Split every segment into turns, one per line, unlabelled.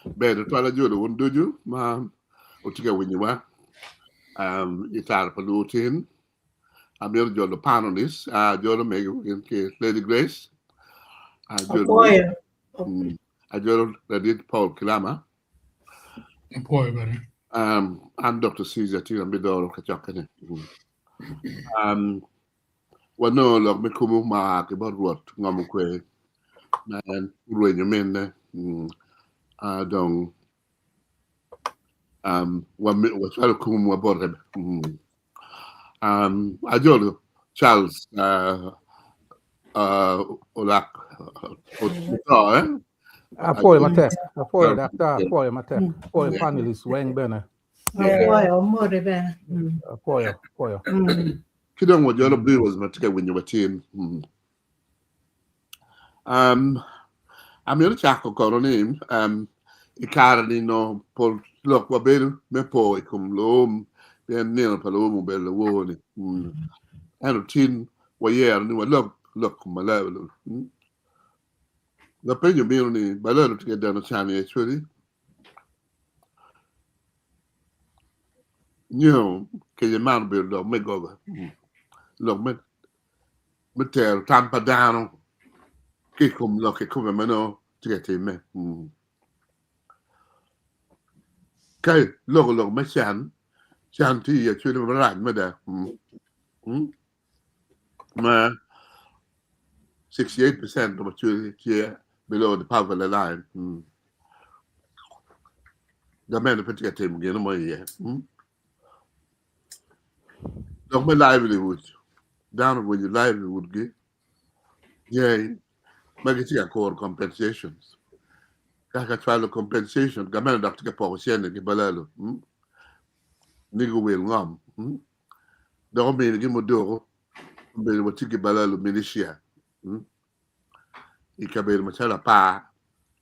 Bene, tu alla giuro un doju ma utiga winyiwa itar palutin amir jolo panolis jolo mego ke Lady Grace jolo
Apoyo.
jolo Radit Paul Kilama
Poi bene.
and Dr. Caesar Tira Midoro Kachakane wano log me kumu ma ke borwot ngamu kwe man ruenyo menne dong wa chalo kumu wa borre ajolo Charles olak eh
Apoio mate, apoio dakta, apoio mate, apoio panelist weng bene.
Apoyo more bene.
Apoio.
kidong wa jolo blue was matike when you were team amir chako koronim ikarani no por lok wa belu me po ikum lom ben nil palomo belu woni ano tin wa yer ni wa lok malawlo la penyo belu ni balalo tike dano chani actually ke je man belu do me goga lok me ter tampa dano ke kum lok ke kum mano tike te me kai lok me chan ti actually ma ran me da ma 68% of actually here below the poverty line. The man put get him again money. Don't my livelihood. Down when your livelihood get. Yeah, make it a core compensations. Kaka trial compensation. Gaman doctor ke po siya ni balalo. Nigo will ngam. Don't be ni mo do. Be mo tiki balalo militia. Ikabel machala pa.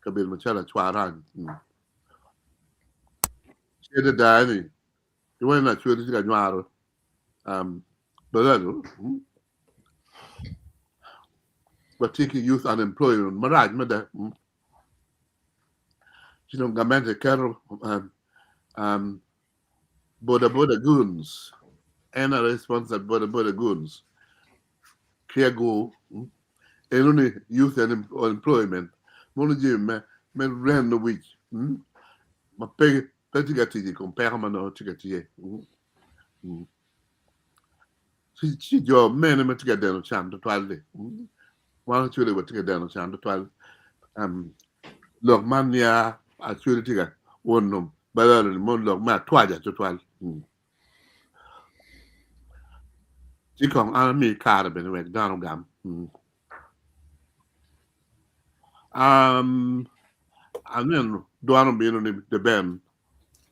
Kabel machala chwaran. Siya dani. You want not sure this guy nyaro. Balalo. But taking youth unemployment. Maraj mada. You know, gamante carol border goons. And a response at border goons. Clear go. And only youth and unemployment. Mono jim me ran the week. Ma pay petigati compare mano tigati. Si job men me tiga deno cham to 12. One actually what tiga deno cham to 12. Look man ya actually tiga one num. Balalo mon look ma twaja to 12. Chikong army card ben wek down gam. And then doan be no the ben.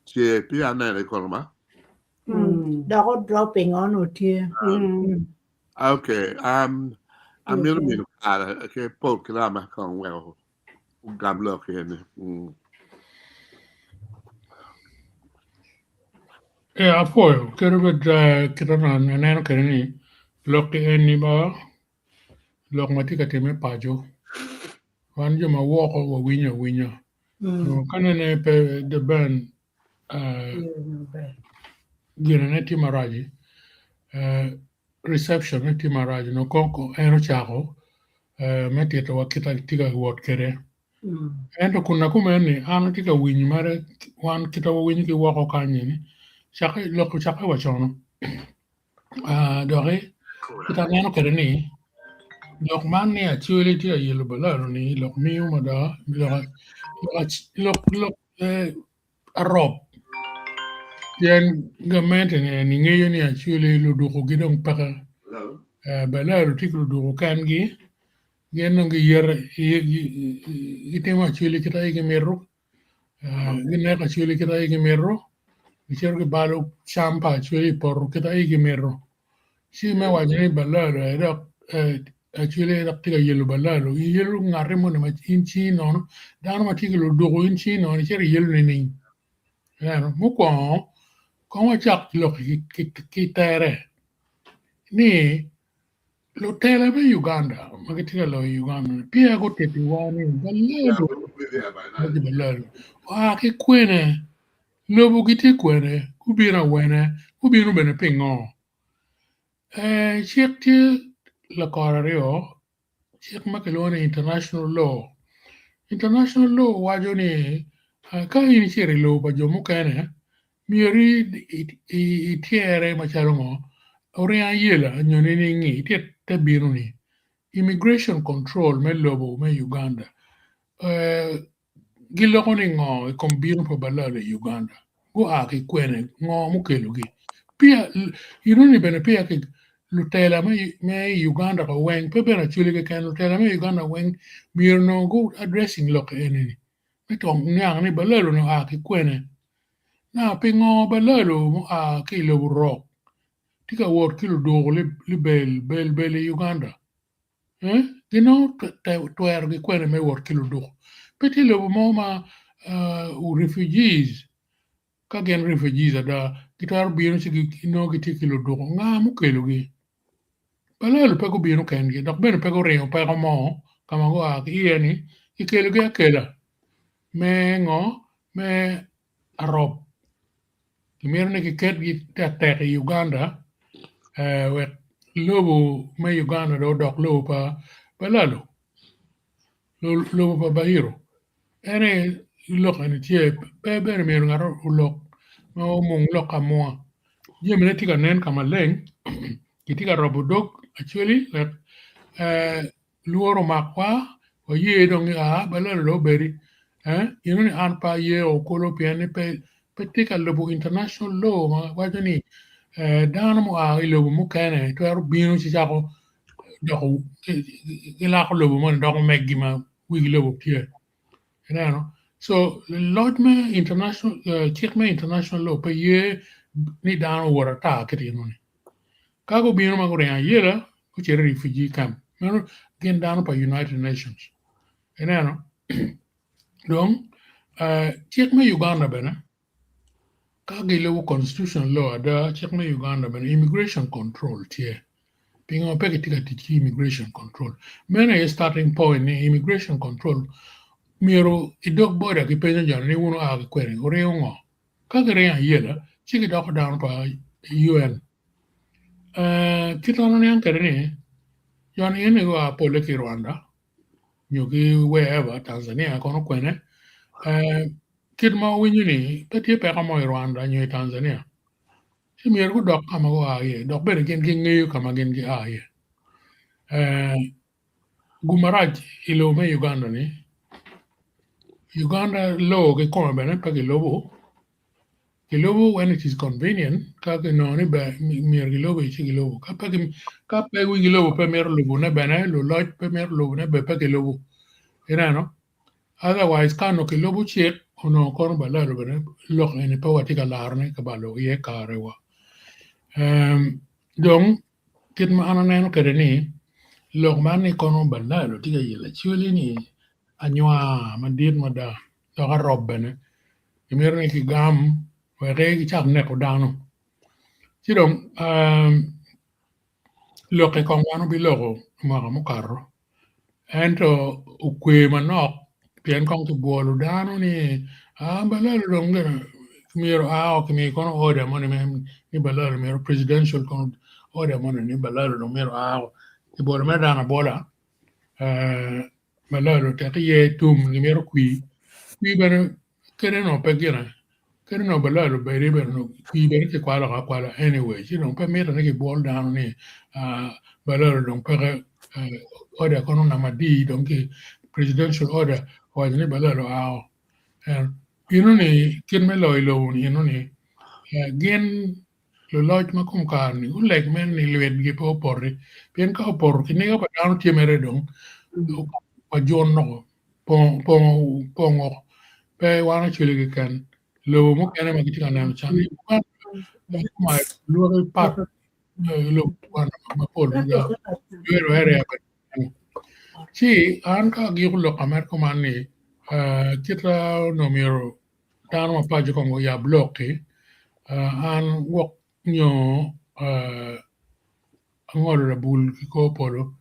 Che pia na le kolma.
Dako dropping on utie.
Okay. I'm going to okay Paul Kilama con well. Gam look in.
Apoio, quero ver kita na neno kere ni lok eni ba lok mati ka teme pajo. Wan jo ma woko wa winyo. Kana ne pe the band gina ne timaraji reception ne timaraji no konko eno chako meti to wakita tiga wot kere. Ento kuna kumeni ano tiga winyo mare wan kita wa winyo ki woko kanyini. Chaka lok chaka wa chono. Dore kita neno kere ni lok man ni actually ti yelo balaro ni lok miu mada lok arop yan gamente ni ngeyo ni actually lu du ko gidong paka balaro ti lu du kan gi yan ngi yer itema actually kita igi merro gine ka actually kita igi merro cher ke balo champa actually por kita igi merro si me wajani balaro actually tiga yelo balalo yelo ngare mo na inchi non dan ma tiga lo dogo inchi non cher yelo ni mo ko wa chak lo ki tere ni lo tela be Uganda magitiga lo Uganda pia go tete wani balado balado ke kwene lobu giti kwene kubira wene kubiru bene pingo chekti la korario chek makelone international law wajo ni ka in chere lo ba jomo kene mieri itiere machalo ngo oria yela nyone ni ngi te biru ni immigration control me lobo me Uganda giloko ni ngo kom biru po balalo Uganda go aki kwene ngo mukelo gi pia iruni bene pia ke lutela me Uganda ko weng pe bena chuli ke kan lutela me Uganda weng mir no go addressing loke enini metong nyang ni balalo no aki kwene na pingo balalo mo aki lo rock tika wor kilo do li bel Uganda gino twer gi kwene me wor kilo do peti lo mo ma refugees ka gen refugees ada gitar biyo ci no giti kilo do nga mu kelo gi balalo pe ko biyo ken gi dok ben pe ko reo pe ko mo kama go ak ieni ikelo gi akela me ngo me arop mir ne ki ket gi te Uganda we lobo me Uganda do dok lobo pa balalo lobo pa bahiro ene lok ani tie pe ber mir ngaro lok no mung lok amua yemene tika nen kama leng kitika robo dog actually like luoro makwa o ye dong balalo lo beri yunu ni anpa ye o kolo piani pe tika lobo international law ma wajani dana mo lobo mo kane to aru binu ci jako doko ila ko lobo mo doko meggi ma wigi lobo tie no so lord me international check me international law pe ye ni dana wora ta kiti yunu kago binu ma ko ren yela ko chere refugee camp no gen dana pa United Nations no donc check me Uganda bena kage lewo constitutional law da check me Uganda bena immigration control tie pingo peke tika tiki immigration control mena a starting point ni immigration control miro idok border ki penya jana ni wono a kwere ore ngo kage re yela chiki dok down pa UN kitano ni ankere ni yon yene go apole ki Rwanda nyoki wherever Tanzania kono kwene kid ma winyu ni peti pe kamo Rwanda nyo Tanzania si mier ku dok kama go aye dok bere gen gen ngeyo kama gen ge aye gumaraj ilo me Uganda ni Uganda law ke koma bene pa ke lobo when it is convenient ka ke no ni ba mier ke lobo chi ke lobo ka pe wi ke lobo pe mier lobo ne bene lo loj pe mier lobo ne be pa ke lobo no otherwise kano ke lobo chek ono kon ba la bene lok ene pa wati ka larne ka ba lo ye kare wa donc kit ma ananeno kede ni lok man ni kono ba la lo tiga yela chuli ni anywa madit mada to ga robbene imir ni ki gam we re ki chak ne ko dano chidong loke kon wano bi loko mara mo karro ento ukwe manok pien kong tu bolu dano ni balalo dong gana miro kimi kono order mo ni balalo miro presidential kono order mo ni balalo dong miro ti bolu me dana bola balalo te ye tum ni miro qui bene kere no pegina kere no balalo bere no qui bene ke kwala anyway you know pe miro ni ki bol dano ni balalo dong pege order kono na madi dong ki presidential order wajni balalo ni kin me loy lo ni gen lo loj ma kum kar ni uleg men ni lwet gi po porri pen ka por ki ni ga down tiemere dong pa jon no po pe wana chule gi kan lo mo kene ma kitika na chani ma lo pat lo wana ma pol ga yo ere ya si an ka gi lo kamer ko man ni kita no miro tano ma pajo ko ya bloke an wok nyo angolo la bul ki ko polo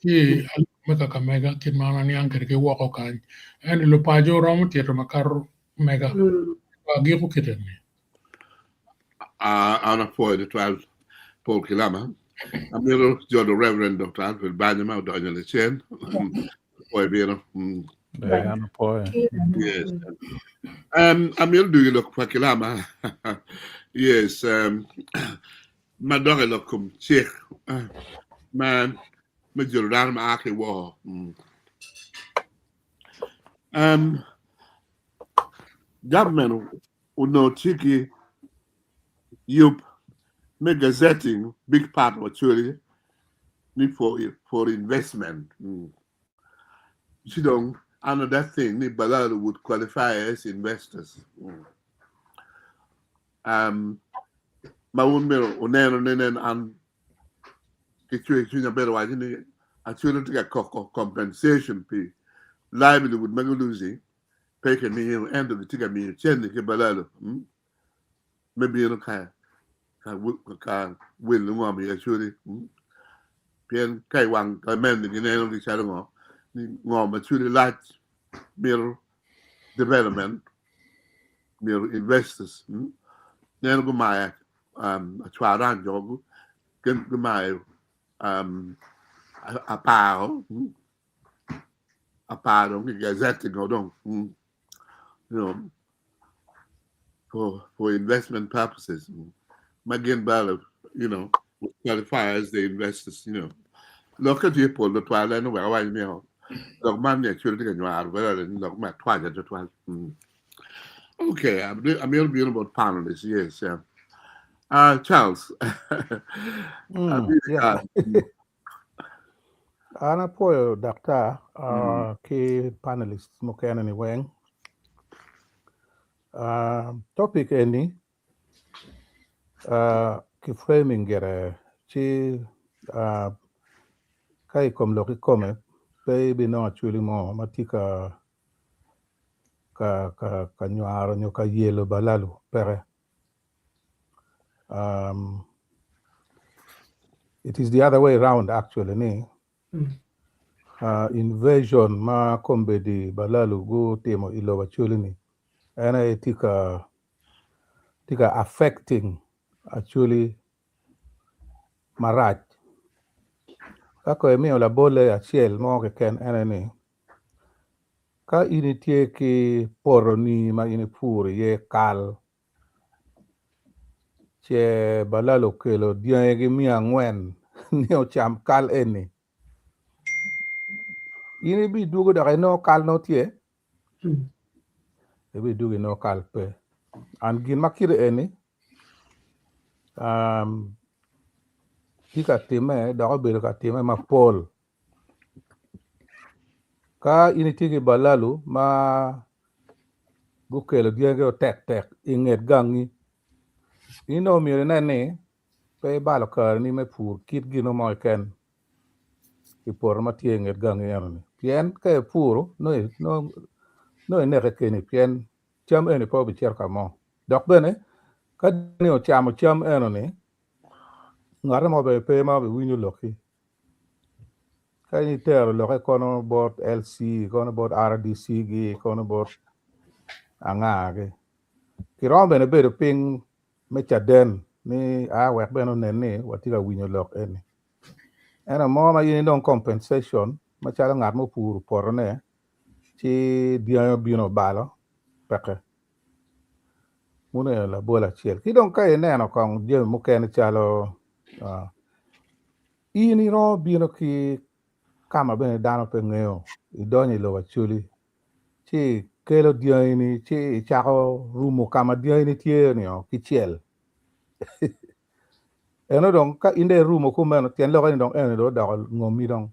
ki meka kamega kin mana ni anker ke woko kan and lo pajo romo tieto makar mega gi ko kiten ni
Ana foi de 12 Paul Kilama. Amiro Jodo Reverend Dr. Alfred Banyama Daniel Chen. Foi bino.
Ano po
Yes. Amir do you look for Kilama? Yes. My dog look come check. Man, major down my aki war. Government would know tiki you make gazetting big part of actually need for investment. You don't another thing need Balalo would qualify as investors. My own mirror uneno and situation a better way actually to get compensation fee. Liability would make a losing. Pay me end of the ticket me change the Balalo. Maybe you know can will the mommy actually. Pian Kai Wang men the name of the shadow ngom actually large mirror development mirror investors. Then go my a chwaran job can go my a pao the gazette go down. You know for investment purposes. Again Ballot, qualify as the investors, Look at you pull the twilight and where I know. Look, man, actually, you are very look my twilight at 12. Okay, I'm being about panelists, yes. Charles.
yeah. Ana po Dr. Ki panelist mo kaya ni Weng. Topic any ki framing gere chi kai kom lo ki come pe bi no actually mo matika ka nyaro nyo ka yelo balalu pere. It is the other way around actually ni. Invasion ma kombe di balalu go temo ilo actually ni. Ana tika affecting actually maraj. Kako emi la bole achiel mo ke ken eneni. Ka initie ki poroni ma ini pur ye kal. Che balalo kelo diangi mia ngwen ni o cham kal eni. Ini bi dugo da no kal no tie. Bi dugo no kal pe. An gin makire eni. Tika time da ko belo ka time ma pol. Ka initie ki balalu ma gukelo diangi o tek inget gangi. Ino mire nene pe balo kar ni me pur kit gino mo ken ipor ma tie nget gang yani pien ke puro no ne ke ni pien cham ene po bi cher ka mo dok bene ka ni o cham eno ni ngare mo be pe ma bi winyo loki ka ni ter lo ke kono bot LC kono bot RDC gi kono bot anga ge ki rombe ne be ping me chaden ni wek beno nene watiga winyo lok eni. Ena mo ma yini don compensation ma chala ngat mo pur porne chi dia bino balo peke. Mune la bola chiel. Ki don kay neno kong dia mo ken chalo ini ro bino ki kama bene dano pe ngeo. Idoni lo chuli. Chi kelo dia ini chi chako rumo kama dia ini tie ni ki chiel. Eno dong ka inde rumo kumeno tien lo dong eno do da ngomi dong.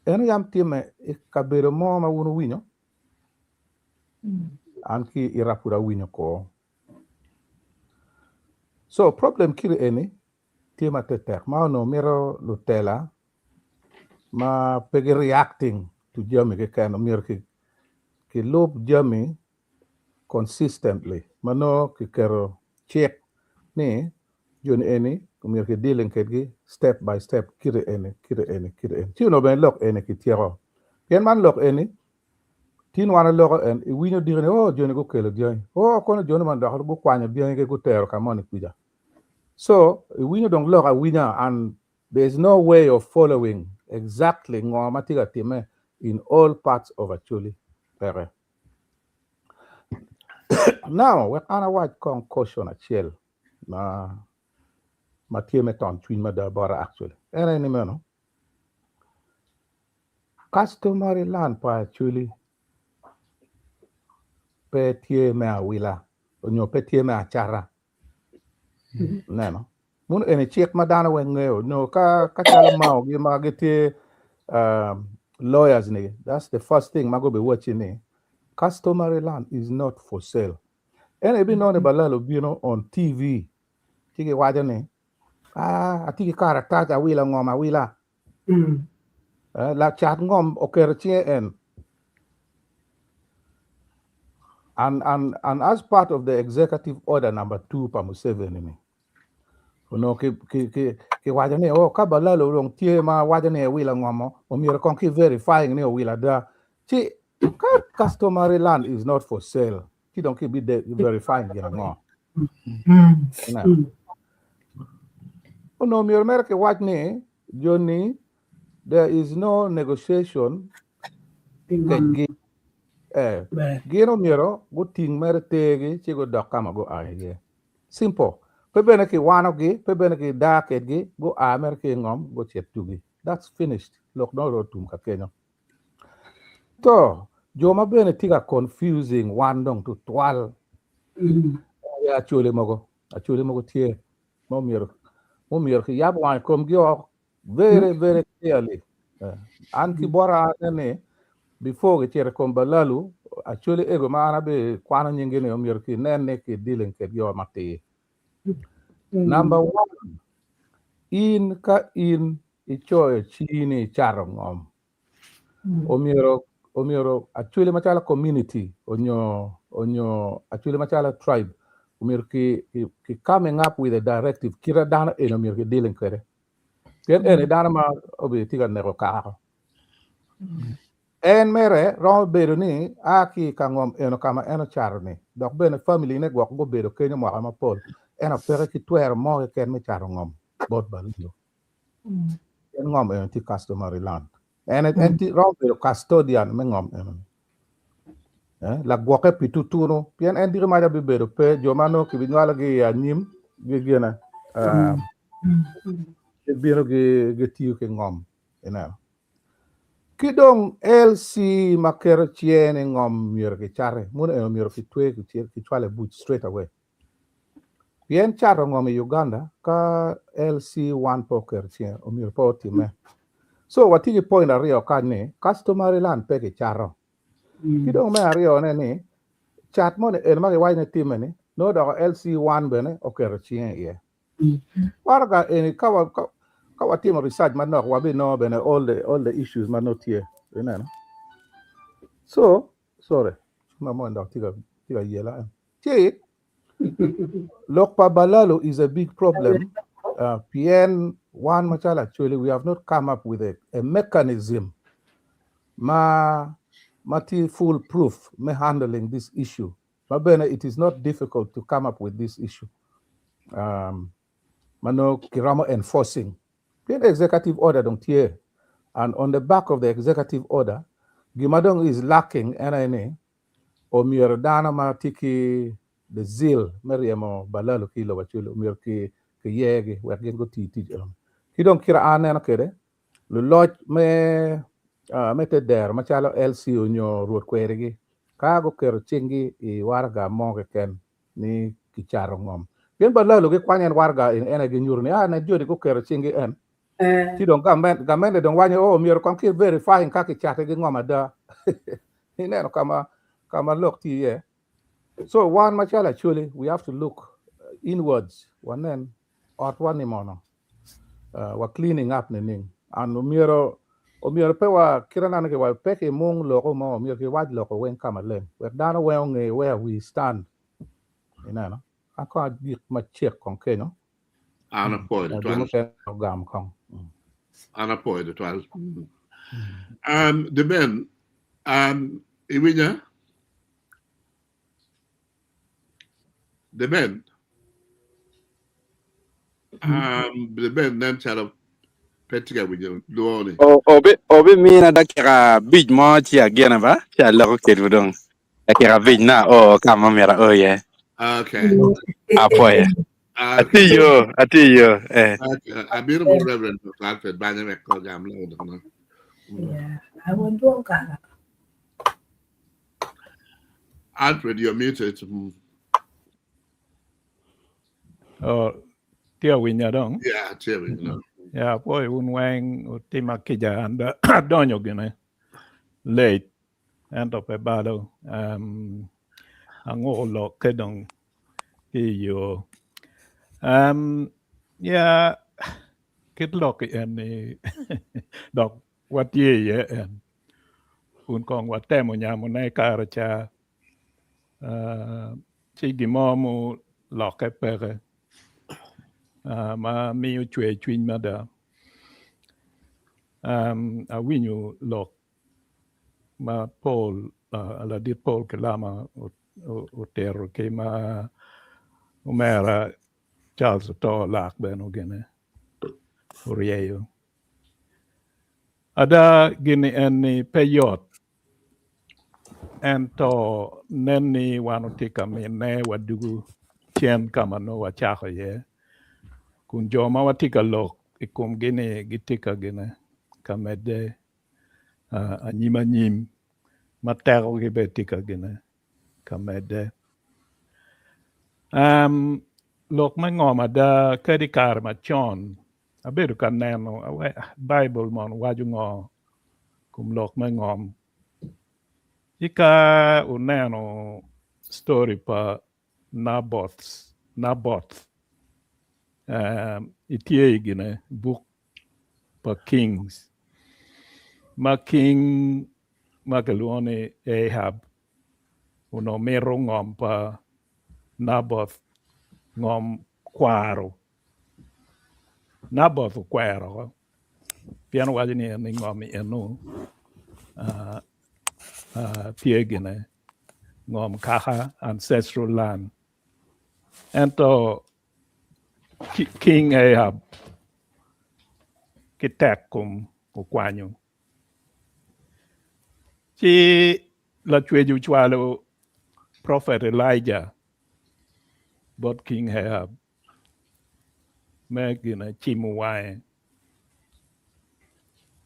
Eno yam time kabero mo ma wunu winyo. Anki irapura winyo ko. So problem kiri eni tima tetek ma no miro lutela ma pegi reacting to jami ke kan mir ki lob jami consistently. Mano ki kero check ni yun eni kumir ke dealing ke step by step kire ene. Ti no ben lok ene ki tiero. Yen man lok ene tin wana lok en I winyo digene oh joni go kelo dian. Oh kono joni man da go kwanya dian ke go tero kamoni kuja. So winyo dong lok a winya and there's no way of following exactly ngoma tiga time in all parts of Acholi. Pere. Now, we ana white con caution a chill. Ma tie meton twin ma da bora actually. Era ni meno. Customary land pa Acholi pe tie me a wila. Onyo pe tie me a chara. Neno. Mun ene check ma dana we ngeo. No ka chala mao gi ma get lawyers ni. That's the first thing ma go be watching ni. Customary land is not for sale. Ene bi no ne balalo bino on TV. Tiki waja ni. Atiki kara taja wila ngoma wila. La chat ngom okerchie en. And as part of the executive order number 2 pa Museveni ni. No ki waja ni ka balalo long tie ma waja ni wila ngomo. Omira kon ki verifying ni wila da. Chi customary land is not for sale. Ki don't keep be verifying gina ngo. No mi America watch ni Johnny there is no negotiation gino miro go ting mere tegi ci go dokama go aye simple pe bene ki wano gi pe bene ki daket gi go America ngom go chetugi that's finished lok no ro tum ka kenyo to joma bene tiga confusing wandong to twal ya chole mogo tie mo miro ki yab wan kom gyo very very clearly an ki bora ne before ke chere kom balalu actually ego mana be kwana nyingine omir ki nene ki dealing ke yo mate number 1 in ka in icho chini charo ngom omiro actually machala community onyo actually machala tribe omir ki coming up with a directive kira dana en omir ki dealing kere ken ene dana ma obi tiga nego ka en mere ro bedo ni aki kangom eno kama eno charni dok bene family ne gwok go bedo kenyo mo ama pol eno pere ki twer mo ken me charo ngom bot balilo en ngom eno ti customary land en ti ro bedo custodian me ngom eno la gwoke pituturo pien en dire ma be bedo pe jomano ki binwala gi anyim gi gena biro gi tiu ke ngom eno Kidong LC makero chiene ngom mier ke chare mun e mier ki twe ki chwale but straight away bien charo ngom Uganda ka LC one poker chien o mier po time so watigi point ario ka ne customary land pe ke charo kidong me ario ne ni chat mon e ma ke wine time ni no do LC one bene o ker chien ye warga eni kawa team research man no wabi no bene all the issues man not here you know so sorry mama ndo tiga yela Lokpa Balalo is a big problem PN one machala actually we have not come up with a mechanism mati foolproof me handling this issue but bene it is not difficult to come up with this issue mano kiramo enforcing the executive order don't here and on the back of the executive order gimadong is lacking NNA o mier dana ma tiki the zeal meriamo balalo kilo wachulo mier ki yegi wergen go titi kidong kira anen kede lo lodge mete der machalo LC onyo ruot kweregi kago kero chingi I warga moge ken ni kicharo ngom bien balalo ge kwanyen warga in energy nyurni na jodi go kero chingi en kidong gamen don wanyo mier kon ki verifying ka kichate ge ngoma da ineno kama look ti yeah so one machala actually we have to look inwards one then or one mono we're cleaning up the thing and omiro pe wa kirana ke wa peke mung loko mo omiro ke wad loko wen kama len we dana where we stand you know I can't get my check on Kenya
Ana poi de
Duma
12.
ken gam kong.
Ana poi de 12. The men, Iwinya, the men, the men then tell of Petiga with you, Luoni.
Obi mina da kira big mo chia gena ba chia lo ke budong da kira big na kama mera ye
Okay.
apoye
Okay.
ati yo
A beautiful reverend of Alfred Banyamek program.
Yeah, I want to go.
Alfred, you're muted.
Tia winya dong.
Yeah, Terry, you know.
Ya boy un wang utima kija anda donyo gine. Late. Ento pe bado. Ango lo kedong ki yo. Ya kit lok en ni dok wat ye en. Un kong wat temo nyamu na kara cha. Chi gimo mu lok e pere. Ma mi u chwe chwin ma da. A winyu lok ma Paul la dit Paul che lama o terro che ma umera Charles to lak beno gene orieyo ada gini eni peyot ento neni wanotika mine wadugu chien kama no wachako ye kun joma watika lok ikum gini gitika gine kamede anyima nyim matero gibetika gine kamede lok mangoma da kedi kar ma chon abedo ka neno Bible mon waju ngo kum lok mangom ika uneno story pa Naboth itie gine book pa Kings ma king magaluone Ahab uno mero ngom pa Naboth ngom kwaro Naboth kwaro piano wajini ni ngom enu piegine ngom kaha ancestral land ento King Ahab kitekum ukwanyo chi la chweju chwalo prophet Elijah bot King Ahab me gina chimu wae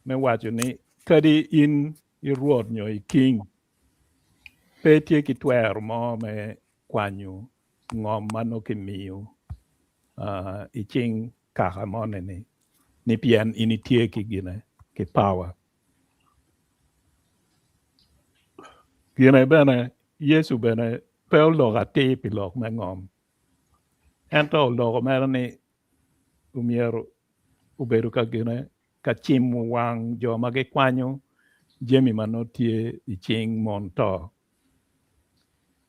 me wacho ni kadi in iruoth nyo i king petie kitwer mo me kwanyu ngom mano kimiyo iching kaka moneni ni pien initie ki gina ki power gina bene Yesu bene pe lok ati pi lok me ngom ento loko mero ni umiero ubedo ka gina ka chimu wang jo ma gi kwanyo jemi manotie iching mon to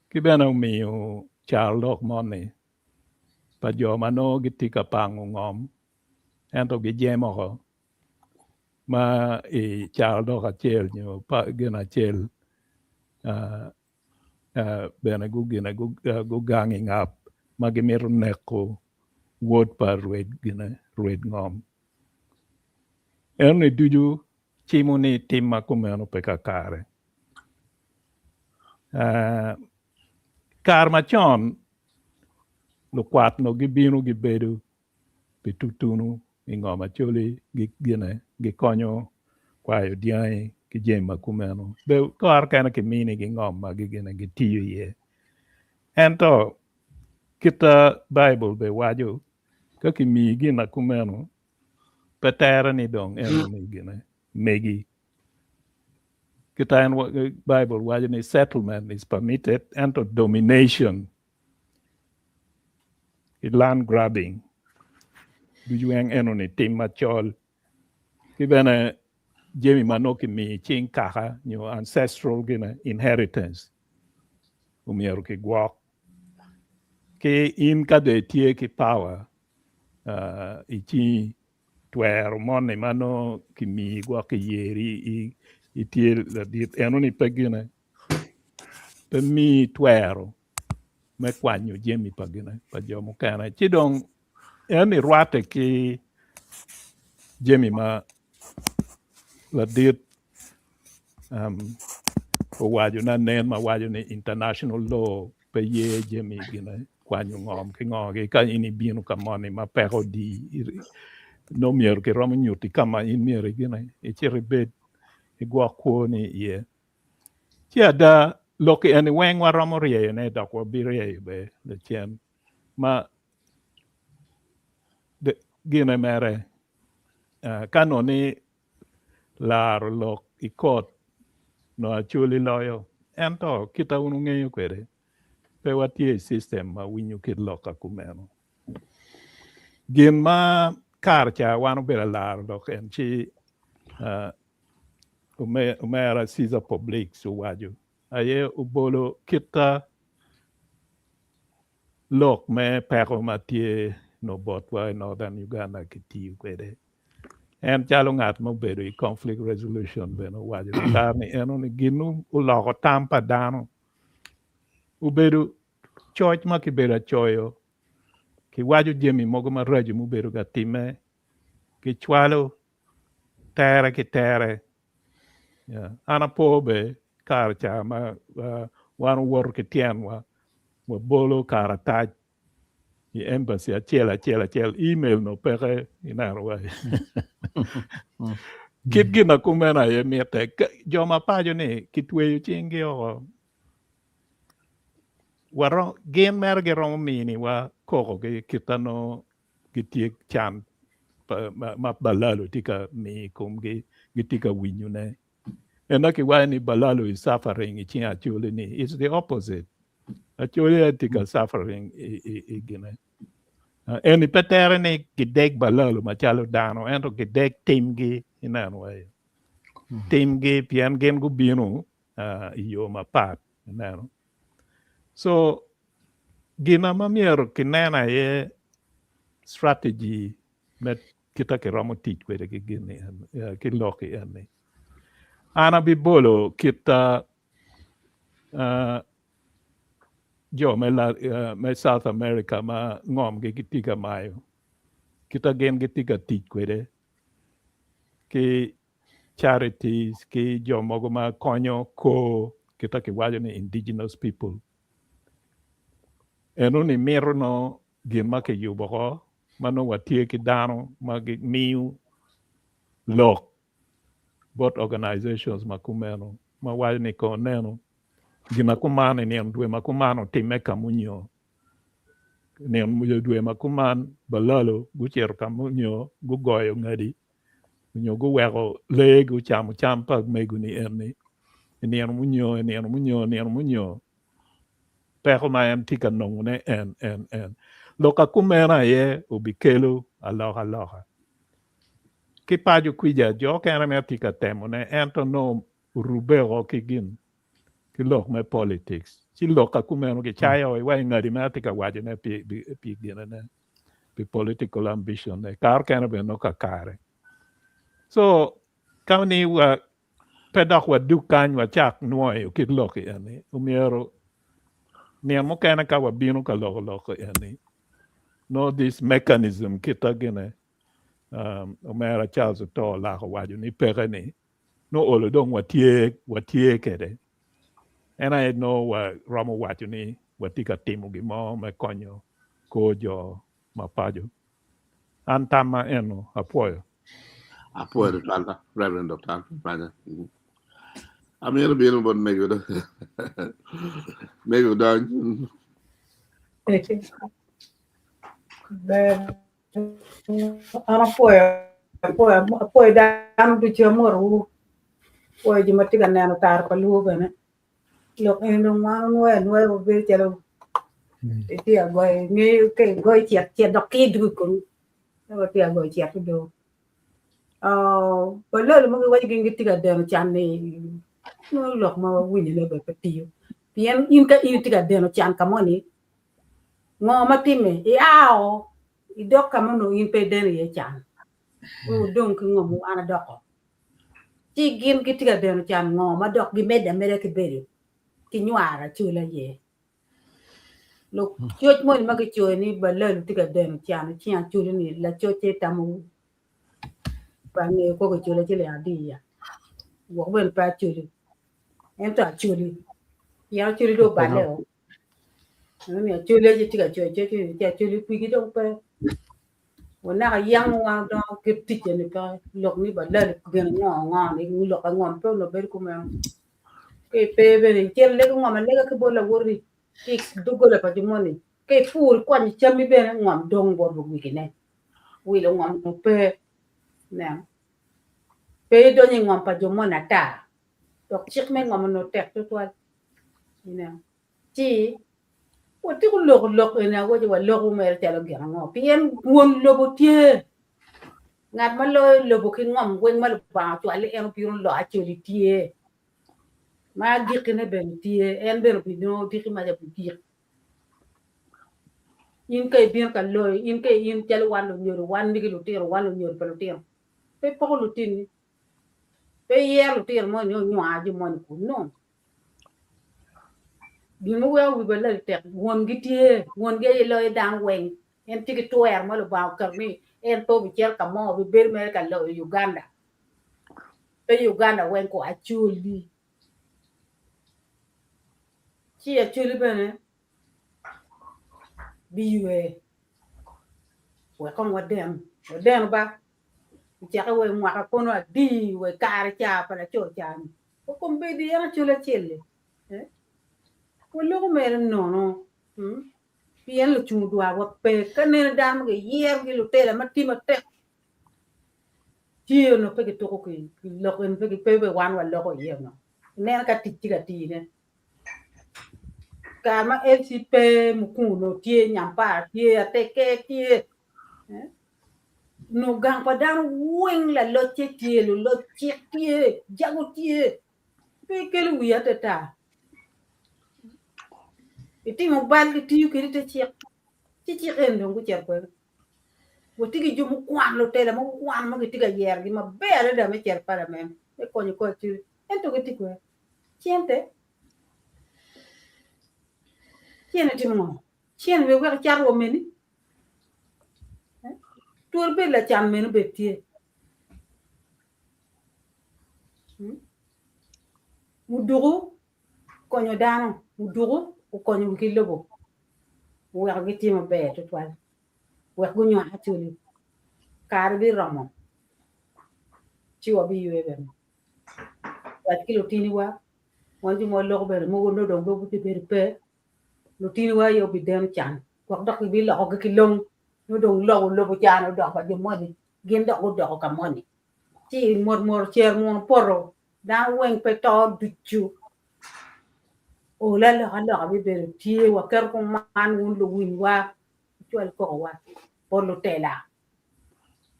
kibena umiyo chal lok moni pa jo mano gitika pangu ngom ento gi jemo ko ma i chal lok achel nyo pa gina achel bena gu gina gu ganging up ma gimiro neko word pa rued ngom eni duju chimu ni timma kumeno peka kare kar machon lukwat no gibino gibedo pitutunu ingom Acholi gikonyo kwayo diai kijema kumeno be kar kana kimini gingom ma gigene gitiyo ye ento kita Bible be wajo ka kimi gina kumeno petera ni dong eno ni gina megi kita en Bible wajo ni settlement is permitted ento domination land grabbing duju eno ni tim machol kibena jemi manoki mi ching kaka nyo ancestral gina inheritance umiero ki gwok ki in ka de tie ki power ichi twero mone mano kimi gwa ki yeri itie la dit enoni pegine pe mi twero me kwanyo jemi pagine pa jomo kana chidong eni rwate ki jemi ma la dit wajo na nen ma wajo ni international law pe ye jemi gine kwanyo ngom ki ngoge ka ini binu kamoni ma pero di no mier ke romo nyuti kama in mier gine chere bet igwa kwoni ye da loki eni weng wa romo rie ne da ko bi rie be le chen ma de gine mere kanoni la lok ikot no Acholi loyo ento kita unu ng'eyo kwede pe watie system ma winyo kid loka kumeno gin ma kar cha wan bela lar dok en chi umera Caesar public su waju aye ubolo kita lok me peko matie no botwa northern Uganda kiti kwede en chalo ng'at mobedo i conflict resolution beno waju karni enoni ginu uloko tampa dano ubedo choch ma kibedo choyo ki waju jemi mogo ma raju mubedo ga time ki chwalo tere ki tere ana po be kar cha ma wan wor ki tien wa bolo kara taj i embassy achiel email no peke inaro wa kit gina kumena ye miete joma pajo ni kitweyo chingi o waro gin mer ge romo mini wa koko ge kitano gitiek chan ma balalo tika mi kum ge tika winyu ne enaki wani balalo is suffering i chin Acholi ni it's the opposite Acholi tika suffering i gine eni petere ni gidek balalo machalo dano ento gidek timgi inano way timgi pian gen gu binu iyo mapat inano so gina mamiero kinena ye strategy met kita ke romo tich kwede ki gini ki loki eni ana bibolo kita jo me South America ma ngom ge kitika mayo kita gen kitika tich kwede ki charities ki jo mogo ma konyo ko kita ki wajo ni indigenous people enuni miro no gin ma ke yubo ko mano watie ki dano ma gi miu lok both organizations ma kumeno ma wajo ni ko neno gina kumane ni dwe ma kumano time kamunyo ni dwe ma kuman balalo gucher kamunyo gugoyo ngadi nyo gu wego le gu cham pag meguni erni ni munyo pero ma en tika nongune en loka kumena ye ubikelo aloha ki pajo kwija jo kena me tika temone ento no rubero kigin ki lok me politics si loka kumeno ki chayo wa ngadi me tika waje ne pi gina ne pi political ambition ne kar kena be no kakare so kani wa pedak wa dukan wa chak nuoy ki lok yani umiero ni mo kana ka wa binu ka loko yani no this mechanism kita gene omera Charles to la ko waju ni pegani no olo dong wa tie kede and I know wa romo waju ni watika timu gi mo me konyo ko jo mapajo antama eno apoyo
de Talta, Reverend of Talta, brother. I'm here to be able to make it done.
Ana poi dano du chamoro poi di mattiga nano tar pa lu bene lo eno ma no be chelo e ti agoi ngi ke goi chiet dokki du ko no ti agoi chiet do pa lo mo ngi ngi tiga deno channe no lo ma wini le be petio pien in tiga deno chan kamoni ngo matime yao idok kama no in pe den ye chan o don ki ngom ana doko ti gin ki tiga den chan ngom ma dok gi mede ki beri ki nyara chula ye lo choj mo ma ki choj ni balal tiga den chan chi an chula ni la choche tamu pa ne ko ko chula chile adi ya wo ben pa chula en ta chuli ya chuli do baleo ni chula ji tiga choj chuli pi gi do pe wona ka yang wa do ke tije ni ka lok ni balal gen ngo ni lok ngom pe no ber ku me ke pe ni cher le ngom le ka bo la wori ki dugo la pa jumoni ke fur kwa ni chami be ngom dong bo bu wi ne wi lo ngom no pe na pe do ni ngom pa jumona ta dok chik me ngom no tek to to ni chi wo ti ku lok ina wo ji wa lok me te lo gen ngo pien won lo bo tie ngat ma lo bo ki ngom wen ma lo ba to ale en pi lo a choli tie ma dikine ben tie en ber bi no dikki ma ja bi dik in kay bien ka loy in kay in tel wan lo ñoro wan mi lu tiro wan lo ñoro pa lo tiro pe po lo tin pe ye lo tiro mo ño ñwa ji mo ku no bi mo wa wi ba la tek won gi tie won ge loy dan wen en tigi to er mo lo ba ka mi en to bi cher ka mo bi ber me ka lo Uganda pe Uganda wen ko achuli chi achuli bene biwe we kon wadem ba chaka we mwaka kono di we kar cha para cho chan ko kombe di yana chula chelle eh ko logo mer no pien lo chu dwa wa pe kane dam ge yer ge lo tela mati mate tio no pe ke to ko ki lo en pe ke pe wan wa lo ko yer no ne ka ti ne ka ma el si pe mu ku no tie nyam pa tie te ke tie eh no gang pa dan wing la lo che tie lo che tie jago tie pe ke lu ya ta iti mo bal ki tiu ki te chi en dong ku cher ko wo tigi ju mu kwan lo tele mo kwan mo ki tiga yer gi ma bere da me cher para me e ko ni ko ti en to ki ti ko chiente chiene ti mo chien we wa char wo meni tur be la cham meni be tie mu dugu ko nyo dano mu dugu ko nyo ki lobo wa gi ti mo be to twal wa gu nyo ha tuli kar bi romo chi wa bi yue be wa ki lo tini wa won ji mo lo be mo no do bu ti be pe lo tini wa yo bi dem chan ko dok bi lo ko ki long no do lo bu chan do ba ji mo di gen do ka mo ni chi mor cher mo poro da wen pe to du chu o la bi be ti wa ker ko man won lo win wa chwal ko wa por lo tela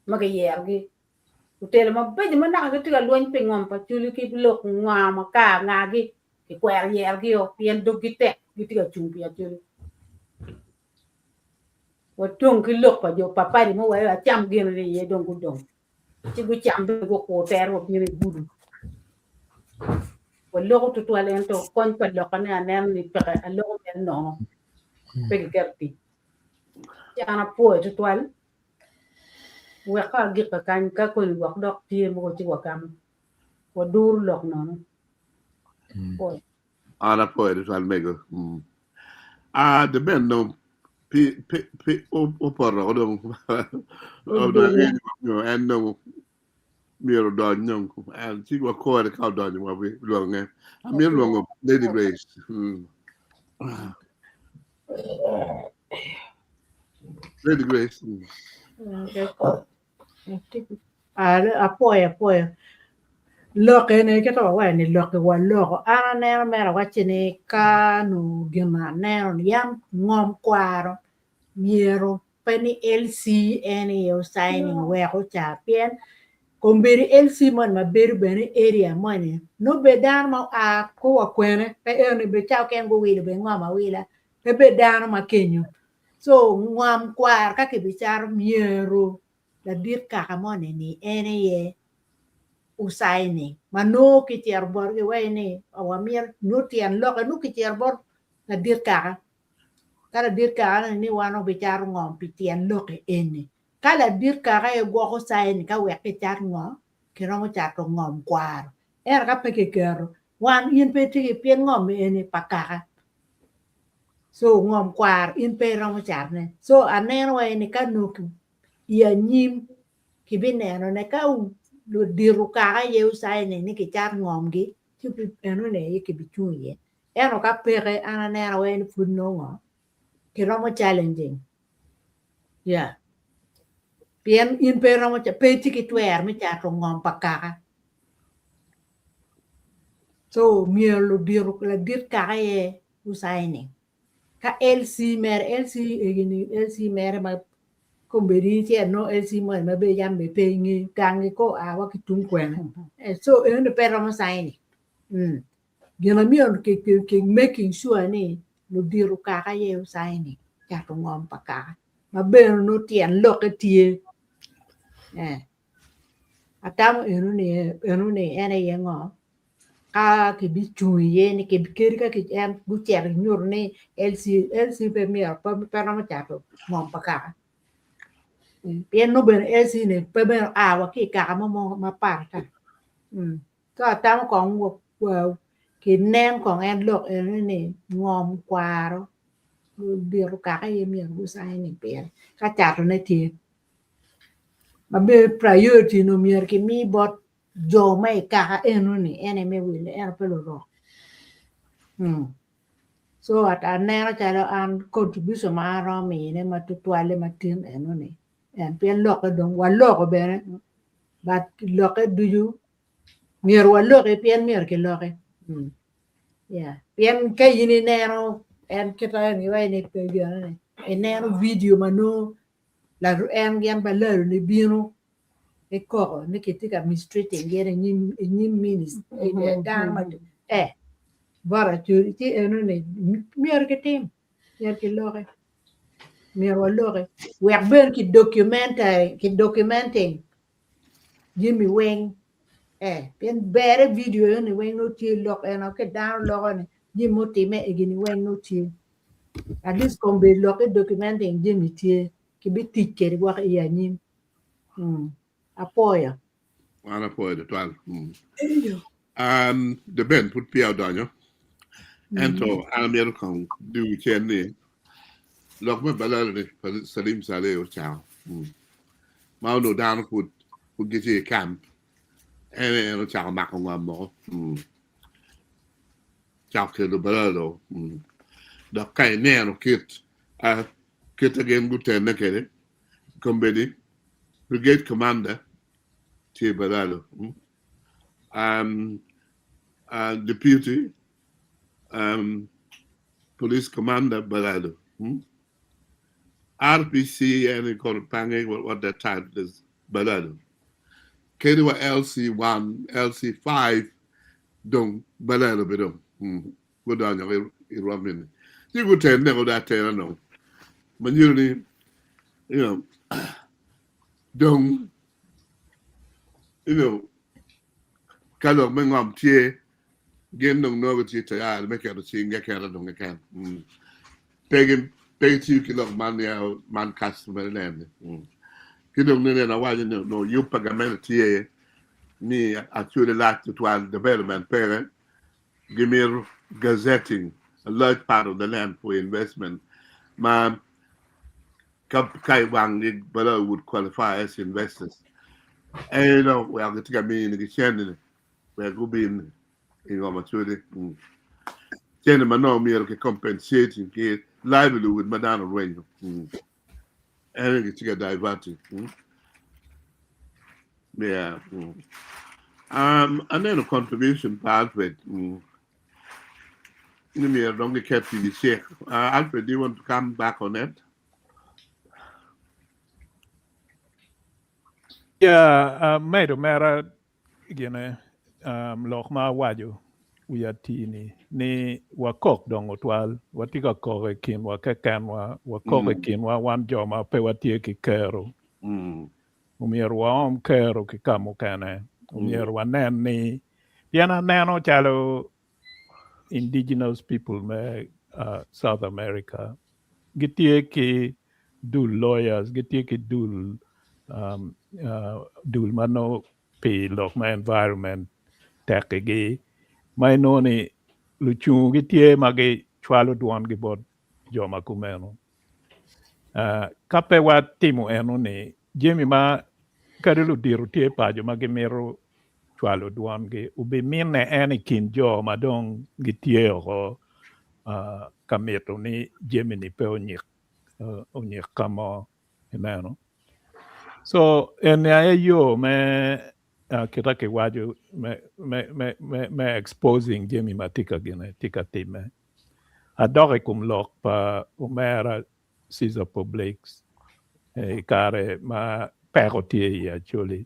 ma ke yer gi lo tela ma be ma na ga ti ga loñ pe ngom pa chuli ki lo nga ma ka nga gi ki kwer yer gi o pien do gi te gi ti ga chung pi a chuli wa tung ki lo pa jo papa di mo wa cham gi ni ye dong ku dong chi gu cham be go ko ter wo pi ri gudu wa lo ko to len to kon pa lo ka na ni pe a lo ko no pe ki kerti ya na po to twal we ka gi ka kan ka ko wak dok tie mo chi wa kam wa dur lok no po
Ana poet is almego. The men no o porro o do and no miro do nyong and chi wa ko de ka do nyong wa bi lo nge a mi lo ngo Lady Grace. Lady Grace.
apoya lo que ne que to wa ni lo que wa lo ana ne me ra wa chini ka nu gima ne yam ngom kwaro miero peni LC eni yo signing we ko chapien komberi LC mon ma beru bene area money no be dan ma a ko wa kwene pe eni be chao ken go wi be ngoma wi la pe be dan ma kenyo So ngam kwar ka ke bichar miero la dir ka mo ni ene ye usaini mano ki tiar bor ge wene awamir no tian lo nu ki tiar bor la dir ka kala dir ka ni wano bichar ngom pi tian lo ke ene kala dir ka e go usaini ka we ke char ngom ki ro mo char ko ngom kwar ka pe ke ker wan yin pe ti pien ngom ene pakaka so ngom kwar in pe ro mo char ne so aneno ene ka nu ya nyim ki bineno ne ka lu diru ka ye usai ne ni ki char ngom gi ti eno ne ye ki bichu ye eno ka pere ana ne ra wen fu no ngo ki ro mo challenging ya pien in pe ro mo pe ti ki twer mi cha ro ngom pa ka so mi lu diru la dir ka ye usai ne ka LC mer LC egini LC mer ma convenincia no es si me be ya me pengi kangi ko awa ki tung kwena so ene pero mo saini gina mi on ke making sure ni no diru ka ka ye saini ya to ngom pa ka ma be no tien lo ke tie atam enu ni ene ye ngo ka ki bi chu ye ni ke keri ka ki en bu cher nyur ni LC pe mi pa pero mo cha to ngom pa ka bien no ben esi ne pe ben awa ki ka ma partaก็ตามของki nenของen lok en ni ngom kwaro dir ka ka yemi bu sai ni pe ka cha to ne ti ma be priority no mier ki mi bot jo mai ka en ni en me wil en pe lo ro so at anera cha lo an contribution ma ro mi ne ma tu twale ma tin en ni en pe lok don wa lok be but lok do you mier wa lok e pien mier ke lok yeah pien ke yini nero en kita ni wa ni pe ya ne en nero video mano la en gen ba le ni bino e ko ni ke tika mistreating gere ni minis e dan ma bara ti eno ne mier ke tim mier ke lok mier wa lok we ber ki documenting Jimmy Wang pien bere video ni wen no ti lok en ke down lok ni ji moti me egini wen no ti at least kon be lok documenting Jimmy ti ki bi tikke wa ya ni apoya
Ana po de twal. The ben put pia danyo. Ento ana kan du chen ni. Lok me balalo ni Salim Saleh o chao. Ma no down put get a camp. Ene no chao ma ko mo. Chao ke do balalo. Da kai ne no kit. Kit again guten ne kere. Kombedi brigade commander T. Balalo. Deputy police commander Balalo. RPC and Korpange, what that title is Balalo. Kedi wa LC1, LC5 dong Balalo bidong. Go down your Roman. You go tell never that tell no. But you know, dong, kind mengam tie game dong no go tie make it sing get care dong can. Pegin you kilo man customer land. Kidong nene na waje no you pagamento tie ni actually like to development parent give me gazetting a large part of the land for investment. Ma kai wang ni bala would qualify as investors. And we are going to me in the channel we are going to be in maturity. Channel man me ke compensating ke livelihood with madana range. And it's get diverted. Yeah. And then a contribution part with me don't get kept in the shake. Alfred, do you want to come back on that?
Yeah, may do mera gine lok ma waju uyatini ni wakok dong otwal watika koge kin wakakanwa wakoge kin wan joma pe watie ki kero umier waom kero ki kamo kane umier wanen ni yana neno chalo indigenous people me South America gitie ki dul lawyers gitie ki dul dul mano pi lok ma environment tekigi mai noni luchu gitie magi chwalo duon gi bod joma kumeno kape wa timu eno ni jemi ma kadilu diru tie pajo magi miro chwalo duon gi ubi mine eni kin jo madong gitie ho kamito ni jemi ni pe onyik kamo ineno so en yo me kita ke waju me exposing jemi matika gine tika time adore kum lok pa umera Caesar Publix kare ma perotie Acholi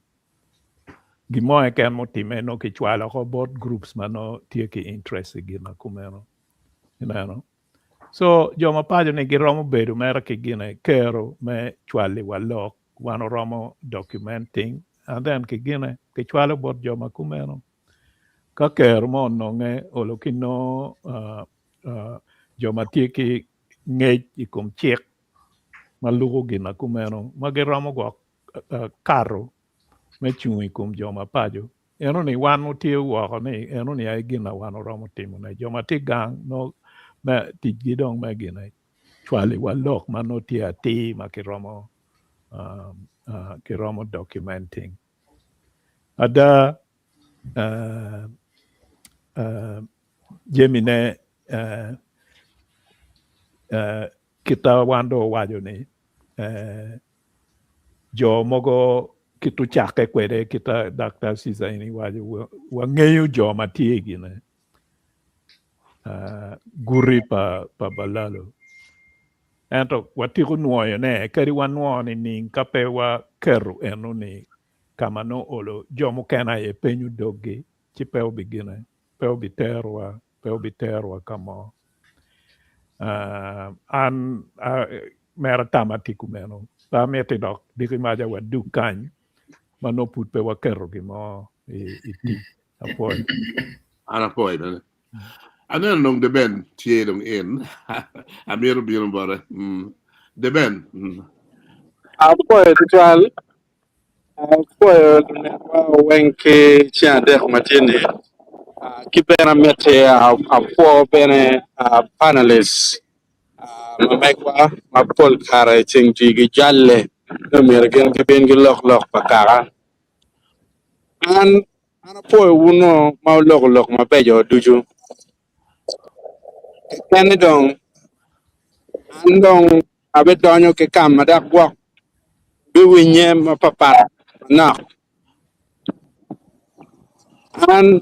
gimoe ken motime no ki chwalo ko board groups mano tie ki interest gina kumeno ineno so joma pajo ni giromo bedo mera ki gine kero me chwali walok wano romo documenting and then ki gine ki chwalo board joma kumeno ka kero mo nonge olokino joma tie ki ngej ikum chik malugo gina kumeno magiromo go karo me chui kum joma pajo eno ni wan mutie woko ni eno ni ai gina wan romo timo ne joma ti gang no me ti gidong me gina chwali walok mano tie ati makiromo kiromo documenting ada jemine kita wando wajo ni jo mogo kitu chake kwede kita Dr. Caesar ini wajo wangeyo jo matie gine guri pa balalo ento watiku nuoyo ne kari wanuo ni kape wa keru eno ni kama no olo jomo kena ye penyu dogi ci peu bigine peu biterwa kama an mera tamatiku meno ta meti dok diki maja wa dukany mano put pe wa keru gi mo iti apoy
Anapoy na. Ano nung de ben tie dong in. Amiro biyon bare. De ben.
Apoyo tutual. Apoyo wenke chiande matini. Kipena mete apo bene panelists. Mamekwa mapol kare ching tigi jalle. Mergen kipen gi lok pakara. An apoyo uno ma lok mabejo duju. Kani dong andong abet donyo ke kam madak wok bi winye mapapar na an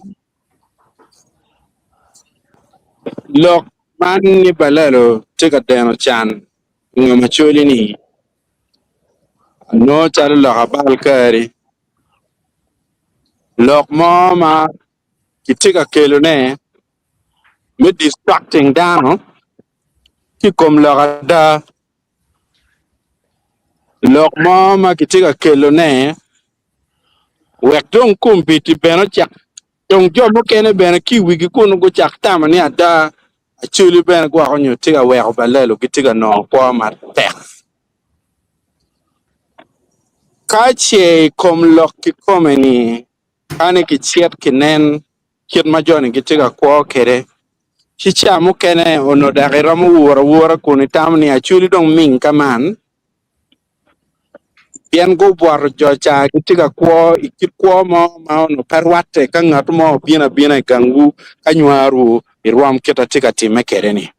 lok man ni balalo tika deno chan ngama choli ni no chal lok abal kari lok mo ma kitika kelo ne me distracting dano ki kom lok ada lok mo ma kitika kelo ne wek dong kumpiti beno chak dong jo mo kene beno ki wigi kunu go chak tamani ada Acholi ben gwa onyo tiga weko balelo kitiga no kwa matek. Kache kom lok ki komeni kane ki chiet kinen kiet majoni kitiga kwa kere. Chicha mukene ono dakira mu wura kuni tamni Acholi dong ming kaman. Bien go buar jocha kitiga kwa ikit kwa mo ono perwate kangat mo bina gangu kanywaru irwam kita tiga time kere ni.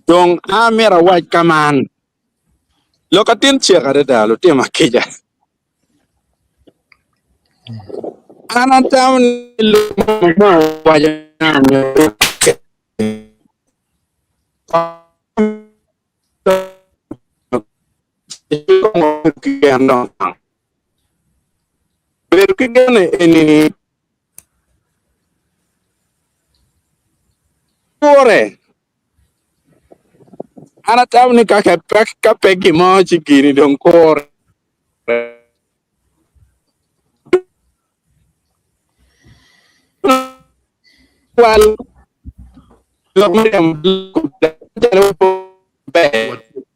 Dong amera white kaman lokatin chega de dalo tema keja anatam lo waja pero que gane eni kore ana tam ni ka pe ki mo chi gini dong kore wal lo dem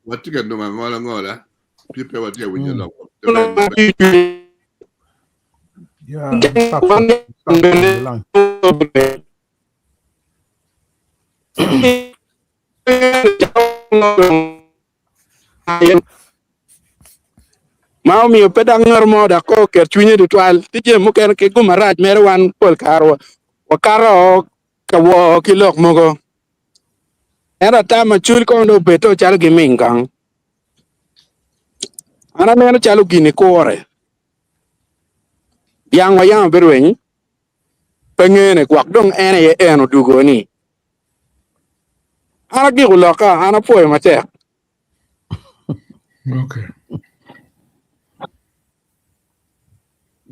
what you get no man ngola people what you when you lock the band
Yeah, stop the line.
Mau mi pedang mo da ko ker chunye du twal ti je mo ker ke guma raj mer wan pol karo wa karo ka wo ki lok mo go era ta ma chul ko ndo beto chal gi mingang ana ne chalu gini kore yang wa yang berwen pengene kwak dong ene ye eno dugo ni ana gi uloka ana poe ma tek
Okay.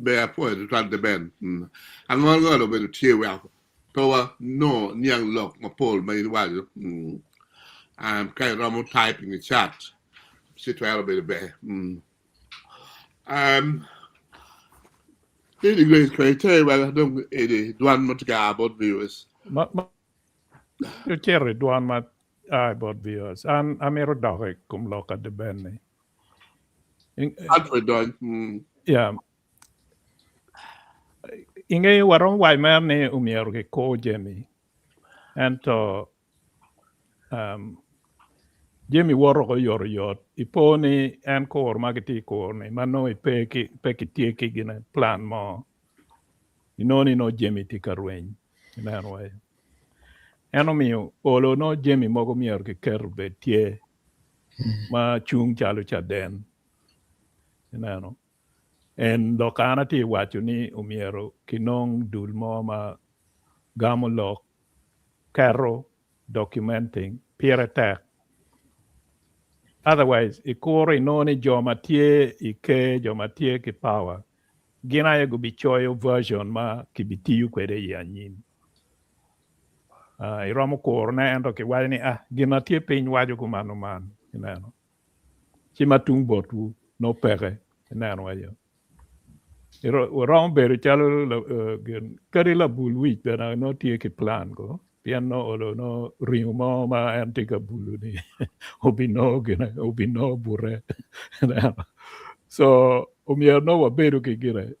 be a point to try the band and ngola be to tear well to no nyang lock ma pol mai wa kind of type in the chat sit well be really great criteria well don't one much about viewers
You cherry duan ma about viewers. An amero dog kum loka de ben.
Alfred done
Yeah. Inge warong wai mer ne umiero ke ko Jemmy. And to Jemmy woro ko yor yot. Ipo ni an kor magiti kor ni. Mano I peki tieki gina plan mo. Inoni no Jemmy tika rueny. Inan way. Ano miyo olo no Jemmy mogo miero ke kerbe tie. Ma chung chalo cha den. Inano. En lokana ti wacho ni umiero kinong dul mo ma gamo lok karo documenting pire tek. Otherwise, ikore inoni joma tie ike joma tie ki power. Gina ye gubi choyo version ma kibitiyu kwede yanyin. Iromo kor na endo ki wajni gina tie piny wajo kumano man. Inano. Chima tung botu no peke. Inano wajo. Iromo beru chalo kari la bulwich bena no tie ki plan ko. Pian no olo no ringo mo ma antika bulu ni. Obi no bure. So umier no waberu ki gire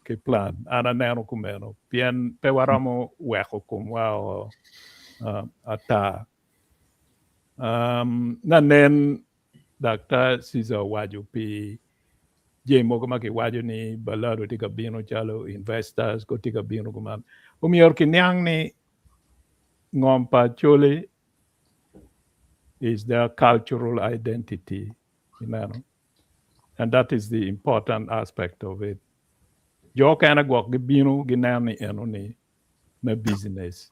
ki plan. Ana neno kumeno. Pian pe waramo weko kumwa ata. Na nen Dr. Caesar waju pi Jemo kuma ki waju ni balado tika bino chalo investors ko tika bino kuma. Umier ki nyang ni ngompa Acholi is their cultural identity, you know, and that is the important aspect of it. Jo kana gwak gibino ginani enoni na business.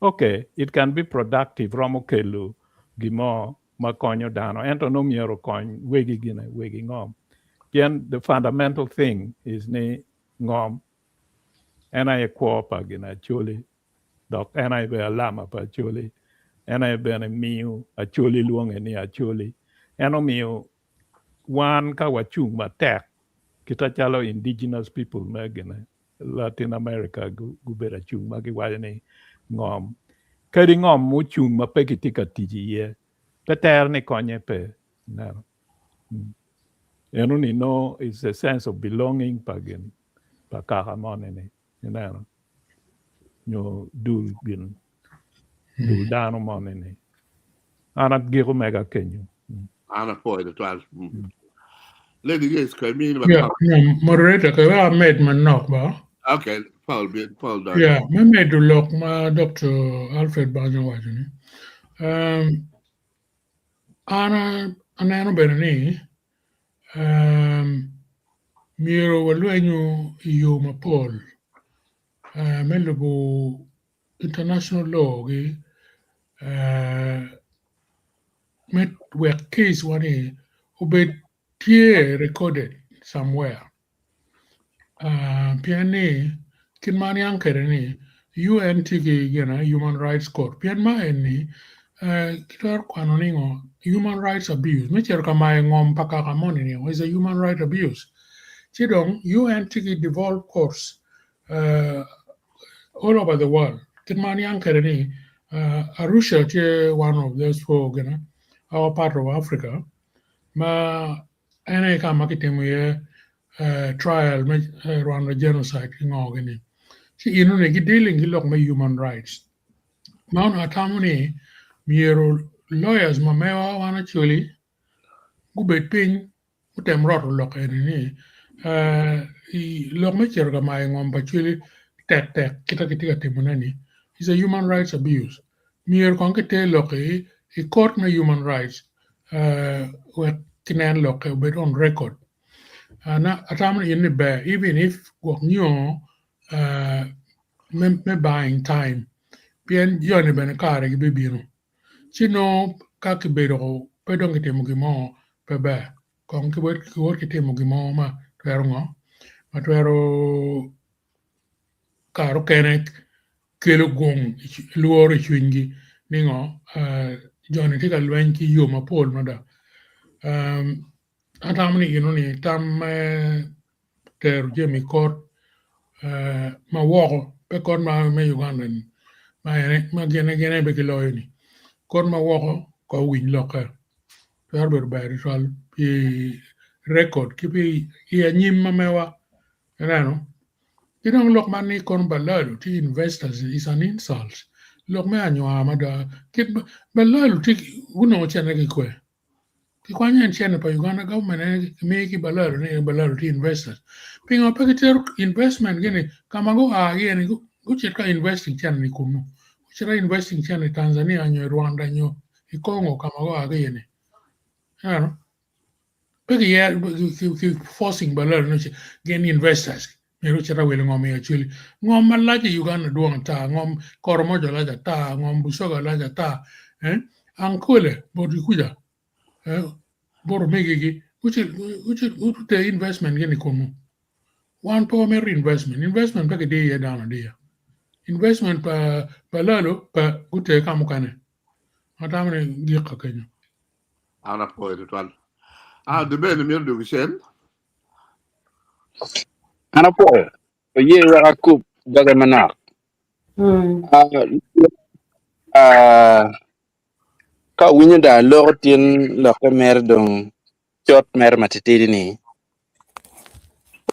Okay, it can be productive romo kelu gimo makonyo dano ento no miero kony wegi gina wegi ngom. Then the fundamental thing is ni ngom and I pa gina Acholi dok and I be lama pa Acholi and I be a miu Acholi luong ni Acholi eno miu wan ka wachung matek kita chalo indigenous people megine Latin America gubera chung magi wajani ngom kadi ngom mu chung mapeki tika tiji ye peter ni konye pe no eno ni no is a sense of belonging pagin pakaka monene you know nyo dul gin dul dano monene anat giro mega kenyu
ana poi the 12 lady guys can mean
Yeah, moderator, ka wa med man nok ba?
okay Paul done
Yeah, ma med du lok ma Dr. Alfred Bajan wajuni. Ana anano benani miro walwenyu iyo ma Paul. Melubu international law gi met work case wani ubet tie recorded somewhere. Piani kin mani ankere ni UN tiki human rights court pian ma eni kitar kwanoningo human rights abuse micher kama ngom paka kamoni ni is a human right abuse chidong UN tiki devolved courts all over the world kitmani ankere ni Arusha che one of those four our part of Africa ma ene kama kitimu ye trial around the genocide ngogini si inu ne dealing gilok ma human rights Mount Atamuni, Miero lawyers Mamewa wan Acholi, gubet piny, utem rot ulok ni. Lok mecher ga mai ngom Acholi tek kita timunani. It's a human rights abuse. Mier kon kete lok I court na human rights. Wek kinan lok bet on record. Na Atamuni in the bear, even if wak nyo me buying time. Bien yoni bene kare gi bibino. Sino ka ki bedo pe dong ki timo gimo pe be. Kong ki wot ki timo gimo ma twero ngo. Ma twero karo kene kelo gong luoro chwingi ni ngo joni tika lwen ki yo ma pol ma da. Atam ni ino ni tam ter jemi kot ma woko pe kot ma me Uganda ni. Ma gene be ki loyo ni. Kot ma woko ko winy loka. Twero bari twal pi record kipi iya nyim mamewa no kinong lok mani kon balalo ti investors is an insult lok me anywa mada kit balalo ti uno chene ki kwe ki kwanya chene pa Uganda government me ki balalo ti investors pingo pa kiter investment gini kamago gini guchit investing chene ni kunu guchit investing chene Tanzania nyo Rwanda nyo Kongo kamago gini ano Peki forcing balal no gen investors. Meru chara wele ngom actually. Ngom malaje Uganda duang ta ngom koromojo laja ta ngom busoga laja ta ankole bodu kuja boro megigi uchite investment geni komu. One power meru investment peki dey dana dey. Investment pa balalo pa gute kamukane. Matamre gika Kenya.
Ana po ito twal. De bene mir du gishen.
Ana po. Ye wa ku daga mana. Ka winyo da lotin lo ka mer dong chot mer matitidi ni.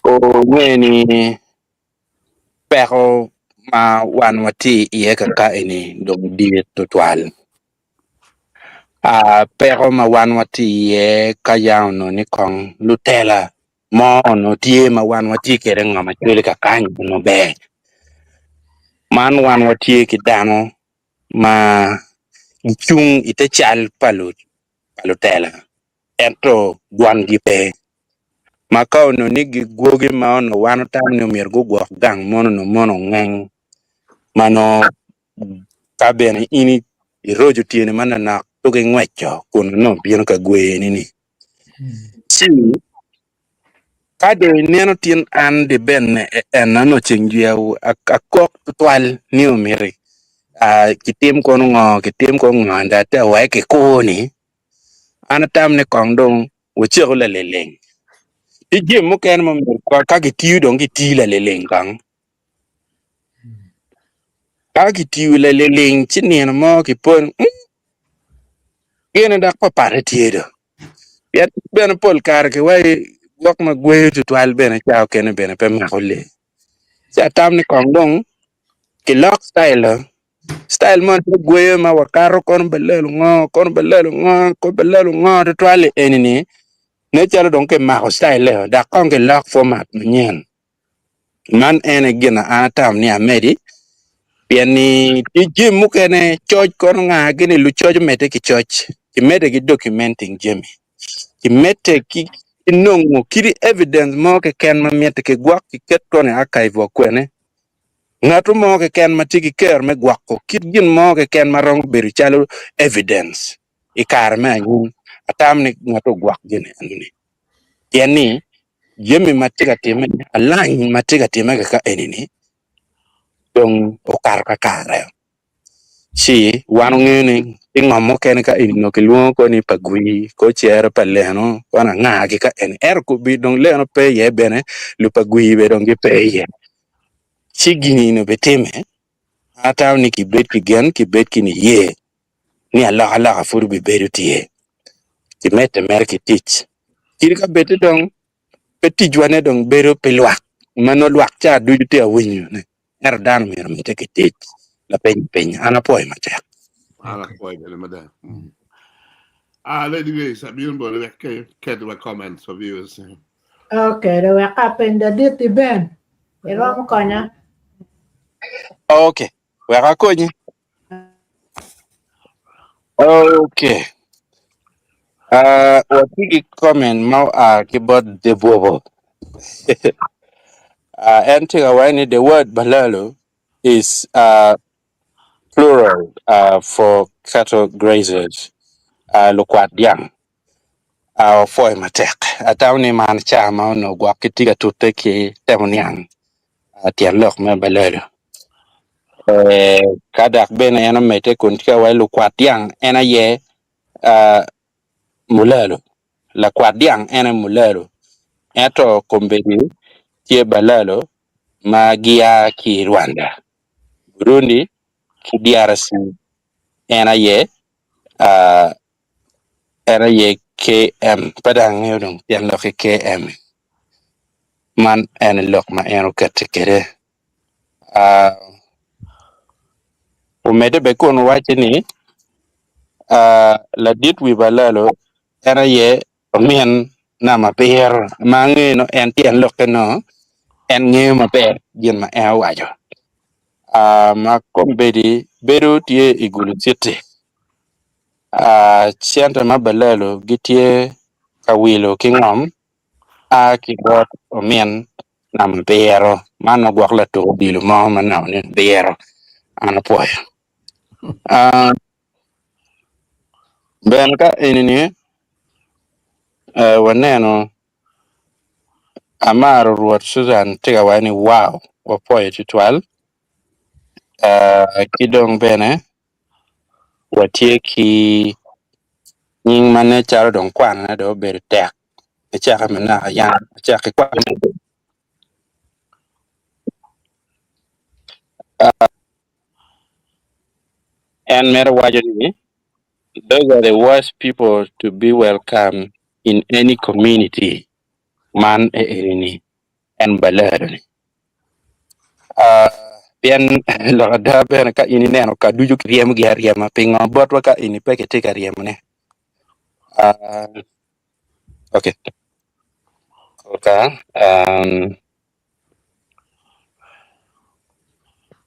O weni pero ma wan wati iye ka ini dong di total. Pero ma wan wati iye ka yaw no ni kong lutela mo no tie ma wan wati kere ngama chwele ka kanyo no be. Man wan wati ki dano ma chung ite chal palutela. Ento duan gi pe. Makao no ni gi gwogi ma ono wano tam ni umir gugwak gang mono no mono ngeng. Mano kabene ini irojo tiene mana na toge ngwecho kuno no bieno ka gwe nini. Si kade neno tien an de ben enano chengjia akok twal ni umiri. Kitim kono ngo ndate wae koni. Ana tam ne kongdong wuchego la leleng. Ije muken mo ka gitiu dong giti la leleng kang. Ka gitiu la leleng chinien mo kipon. Gene da pa pare tiedo. Yet ben pol kar ke wai wak ma gwe tu twal ben chao kene ben pe ma holle. Sa tam ne kongdong ki lock style man gwe ma wakaro kon belelo ngo to twale enini. Ne chalo don ke ma style da kon ke lock format nyen. Man ene gina atam ni amedi piani ti mukene choj kon nga gini lu choj mete ki choj ki mete ki documenting jemi ki mete ki inongo kiri evidence mo ke ken ma mete ke gwak ki ket tone archive wa kwene ngatu mo ke ken ma tiki ker me gwak ko kit gin mo ke ken ma rong beri chalo evidence ikar me anyun atam ni ngatu gwak gini anuni yani jemi matika time align matika time ka enini dong okar ka kare si wanu ngene tinga mo ken ka ino ke luo ko ni pagui ko chiero paleno wana ngagi ka en ko bi dong leno pe ye bene lu pagui be dong ge pe ye si gini no beteme ata ni ki bet ki gen ki bet ki ni ye ni ala furu bi beru tie ki mete mer ki tich kiri ka bete dong peti jwane dong beru pelwak mano lwak cha du te awinyo ne dan mer mete ki tich la pen ana poi mate
Ala koy bele mada. Lady Grace, I'm going to get my comments for viewers.
Okay, the way happen the dirty ben. Iro mo kanya.
okay we ga konyi okay what you comment mau keyboard de bobo entering away the word balalo is plural for cattle grazers lokwat yang foi matek atawni man chama no gwa kitiga tutte ki temniang tian lok me balalo kadak bene ena mete kun tika wai lokwat yang ena ye mulalo la kwadiang ena mulalo eto kombeni tie balalo magia ki Rwanda Burundi ki DRC ena ye uh, ena ye KM padang yodong tian lok KM man ena lok ma ena katekere umede be kun wache ni la dit wi balalo ena ye mien na maber mangi no en tian lok no en nge maber yen ma ena wajo ma kombedi beru tie igulu city sienta ma balalo gitie kawilo kingom ki bot omien nam bero mano gwak la to dilo mo mana ne bero ana poy ben ka enini waneno amaro ruot Susan tiga wani wow wa poy titwal kidong bene watie ki nying mane charo don kwan na do ber tek chaka mena yan chaka kwan and mera wajoni those are the worst people to be welcome in any community man erini and balerni bien lo da ben ka ini neno ka duju riem gi riem pingo bot wa ka ini peke tika riem ne okay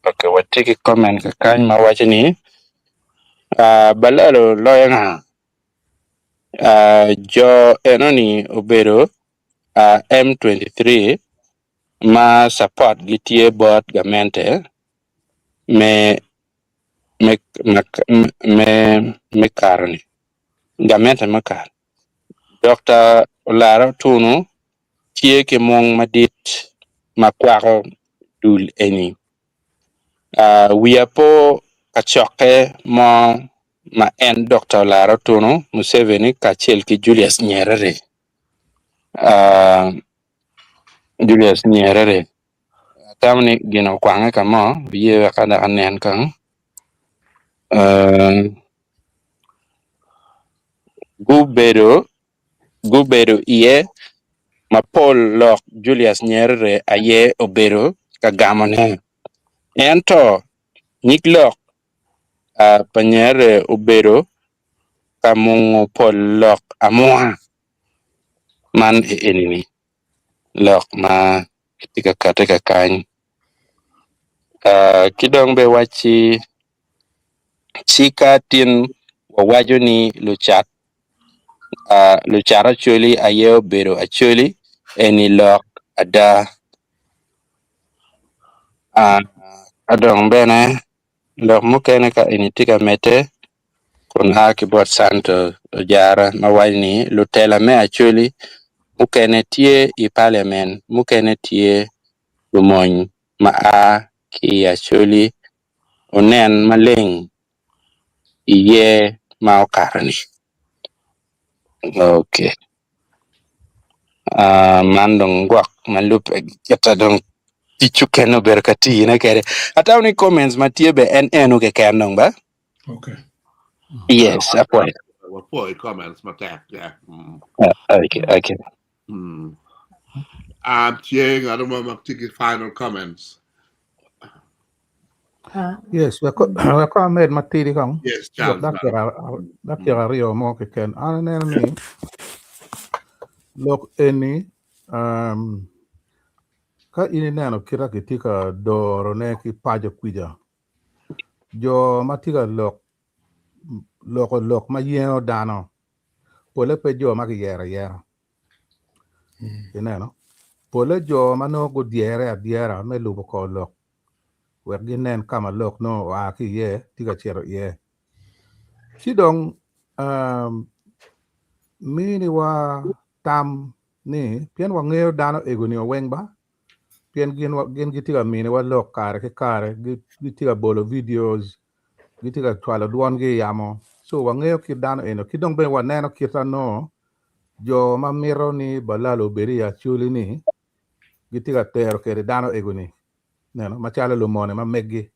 okay what take comment ka kan ma wache ni balero lo nga jo enoni obero M23 ma support gitie bot gamente me me me karni gamente makar Dr. Lara Tunu tie ke mong madit makwaro dul eni we po kachoke mo ma en Dr. Lara Tunu Museveni kachel ki Julius Nyerere Julius Nyerere tamni gino kwanga kamo biye kada anen kan gubero iye ma Paul Lok Julius Nyerere aye obero kagamone ento Niklok Panyere obero kamungo Paul Lok amua man enini Lok ma kitika kateka kany kidong be wachi chika tin wawajo ni luchat Acholi aye obero Acholi eni Lok ada adong bene Lok mukene ka initika mete kun kibot santo jara mawani lutela me Acholi mukene tie I parliament mukene tie lumony ma ki Acholi onen maleng iye ma okarni. Okay. Mandong gwak malup keta dong tichu keno berkati na kere. Ataw ni comments matie be enu ke kenong ba?
Okay.
Yes, apoy.
Well, poor comments, my tap, yeah.
Okay.
Chieng, I don't want to take his final comments.
Yes, we ko med matidi kong.
Yes,
Yok
Charles.
dak kira rio mo ke ken. Ana ni lok eni ka ini neno kira kitika doro ne ki pajo kwija. Jo matika lok ma yeno dano. Pole pe jo ma ki yera. Ineno. Pole jo ma no go diera me lubo ko lok. Wer ginen kama lok no a ki ye tika chero ye. Chidong mini wa tam ni pien wa ngeo dano egoni weng ba pien gin gitiga mini wa lok kare ke kare gitiga bolo videos gitiga twalo duon gi yamo so wa ngeo ki dano eno kidong be wa neno kita no jo ma miro ni Balalo beri Acholi ni gitiga tero kere dano egoni neno machalo lumone ma meggi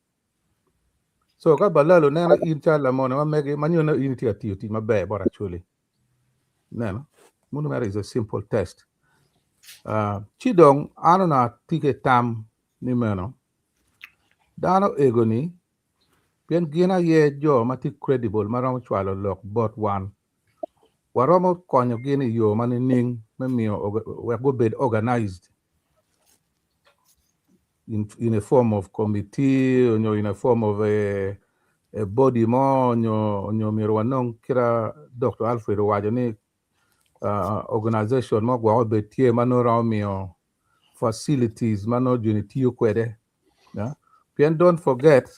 so ka Balalo neno in chala mone ma meggi manyo in tiga tiyo ti mabe bora Acholi neno Munumere is a simple test. Chidong ano na tike tam ni meno. Dano egoni pien gina ye jo mati credible maromo chwalo lok bot one. Waromo konyo gini yo mani ning memio we go bed organized in a form of committee or in a form of a body mo nyo mirwanong kira Dr. Alfred Wajani organization mo gwa betie manoro mio facilities mano junitio kwede. Yeah. Then don't forget,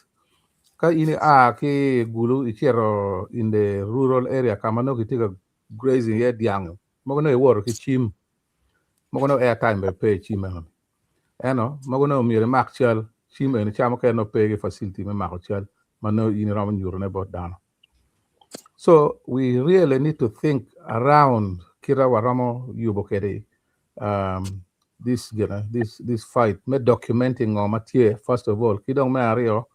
ka ini ki gulu ichero in the rural area kamano kitika grazing ye diang. Mogono e woro ki chim. Mogono airtime be pay chim eno. Eno, mogono mire makchal chim eno chamo ke no pay facility me makchal mano ini ramen yuro ne bot down. So we really need to think around kira waramo yubo kede this fight me documenting o matie first of all kidong me ario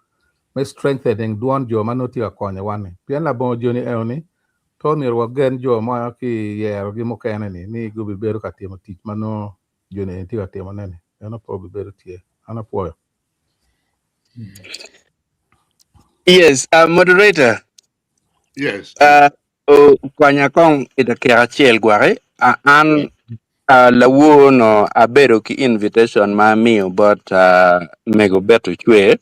me strengthening duon jo manoti akonye wane pien la bon joni eoni to ni ro gen jo ma ki yero gi mokene ni gubi beru ka timo tich mano joni ti ka timo nene eno po bi beru tie ana po
Yes, moderator.
Yes, Chieng.
Kwanya kong ita kira chiel gware. An la no abedo ki invitation ma miyo but mego beto chwe.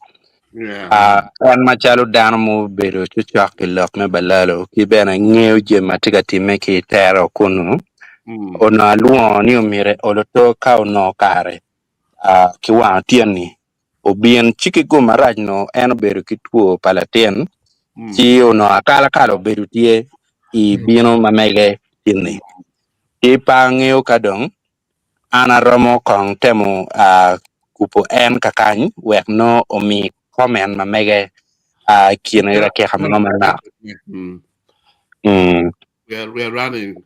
Yeah.
An machalo dano mo bedo chuchak ki lok me Balalo ki bena ng'eyo je matika time ki tero kuno. Ono aluo ni umire oloto kao no kare. Ki wang tien ni. Obien chiki go maraj no en obedo ki tuo palatien. Chi ono akala obedo tie I bino mamege tini. Ipa ng'eyo kadong ana romo kong temo kupo en kakany wek no omi comment mamege kien ira ke kamano mana.
We're running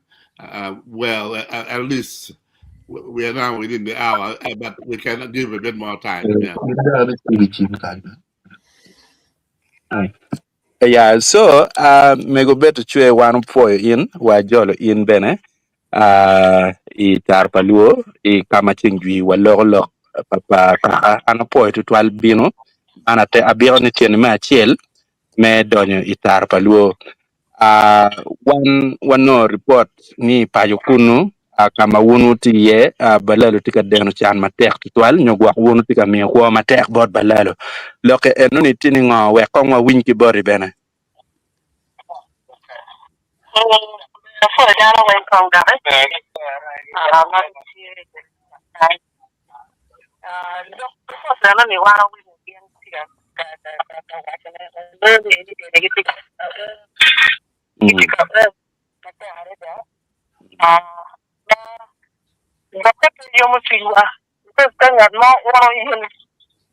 well. At least we are now within the hour, but we can give a bit more time. Yeah.
Yeah, so mego beto chwe wan poyo in wa jolo in bene I tar paluo I kama chingwi wa lok papa kaka ana poyo tutwal bino ana te abiro ni tiene me achiel me donyo I tar paluo wan no report ni payo kunu kama wunu ti ye Balalo tika deno chan matek tutwal nyogwak wunu tika miyo kwa matek bot Balalo loke eno ni tini ngo wekong wa winki bori bene.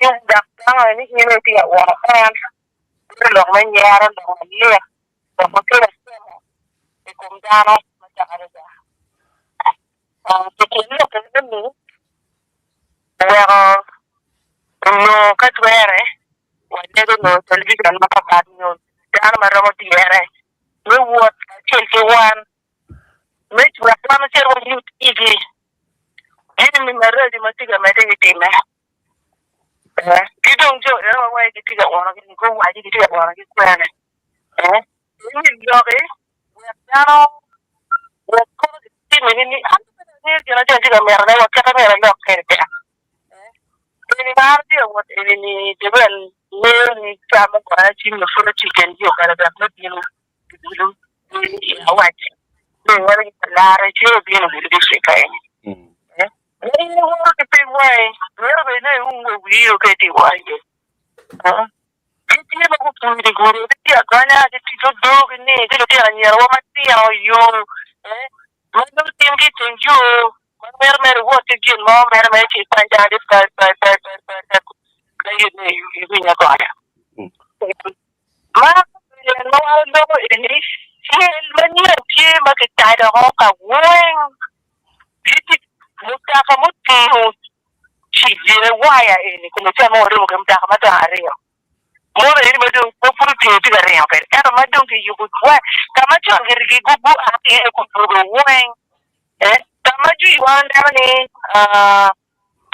yung dakang ni ini ti wa an lo ma nyara lo ma le lo ma ke e kum dano ma ta ara da ke ni ko ni wa no ka twere wa ne do no television ma ka ba no dan ma ro ti ere we what ke wan me wa ma se ro ni igi mi ma re di ma ti ga ma de ti me kidong jo era wa ki tiga wana ki ko wa ki tiga wana ki kwene ni joge wa tano wa ko ti ni an ni jona jona tiga mer na wa ka mer na ko te ni bar di wa ni de ben ni ka mo ko ci no so ci ken di o kala da no di no ni awati ni wala ki la re ci bi no di ci kai ni wa ki pe wa ni be ne un wi o ke ti wa Kiti ba ko pun di guru di aganya di tido dog ni di lo tiara nyara wa mati ya yo mano tim ki tenju man mer wo ti gin mo mer ki panja di pa ni nya ko ya ma no no ni el mani ti ma ke ta da ho ka wen kiti mutta ka mutti ci dire waya ni come siamo ora che mta ma ta aria mo ne ma do ko furu ti ga ria per era ma do ki yugo wa ka ma cho ngir gi gugu a ti e ko furu wen ta ma ju wan da ni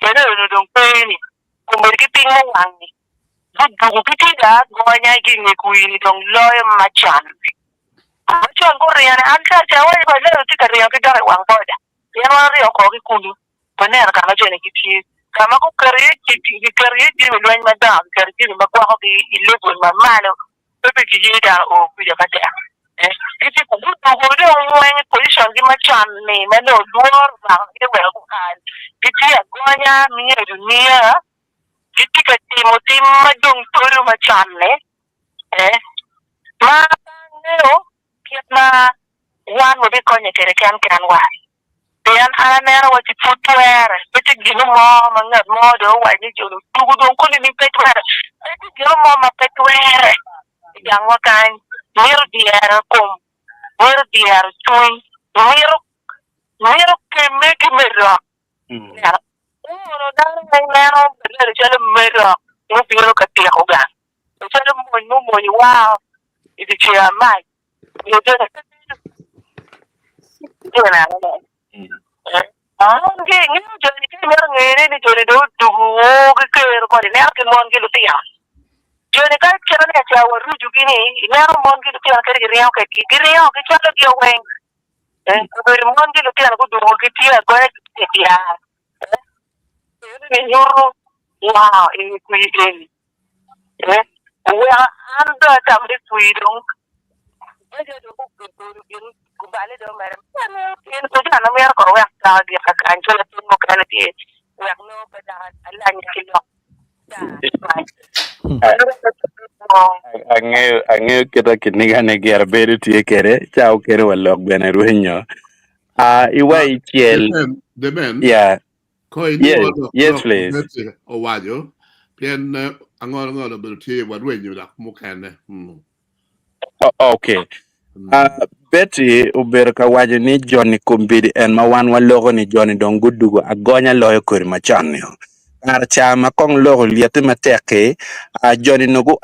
kene no do ko ni ko mer ki ping mo wang ni gugu ki ti ga go nya gi ni ku ni dong lo ma chan ma cho ko ria an ka ja wa ba le ti ka ria ki da wang bo da ya ma ria ko ki ku ni pa ne ka ma jo ni ki ti kama ko kariye ki mi lwen mada kariye mi magwa ko ile ko mamalo pepe ki jida o ku ja kata iti ko bu ko de o wen position gi machan ni me no duor ba ke we ko kan kiti agonya mi ne dunia kiti ka ti mo ti madung turu machan ne ma ne o kitna wan mo be ko ne kere kan wa Yan anera wa ti futwere pete gino mo manga mo do wa ni jolo tugu don ko ni petwere pete gino mo ma petwere yang wa kan mir diara kom mir diara tui mir ke me ke mero ya no dan ngai nero le jalo mero no biro ka ti ko ga jalo mo ni wow idi chia mai yo de na Oke, ini jadi mer ngene ni jadi do dugu ke ker ko ni nek mon ki lutia. Jadi ka kera ne cha wa ruju gini, nek mon ki lutia ka ri riao ka ki riao ka cha lo wen. Ko ri mon ki lutia ko dugu ki tia ko ki tia. Ni yoro wow, ini ku ni. Wa anda tam ri ku dong. Jadi do ko kubale do mere en ko jana mer ko wa ta di ka kan chola tin mo kan ti wa no ka da Allah ni kilo
ang'eyo kita kiniga ne ger bedo tie kere chao kere walok bene ruenyo iwa ichiel
the men
yeah
ko ini
yes please
o wajo pien angor be tie wa ruenyo da mo kan
okay Betty uber ka wajo ni Johnny Kumbidi en ma wan walogo ni Johnny don gudugo agonya loyo kuri machon yo ar chama kong logo liete mateke Johnny nugu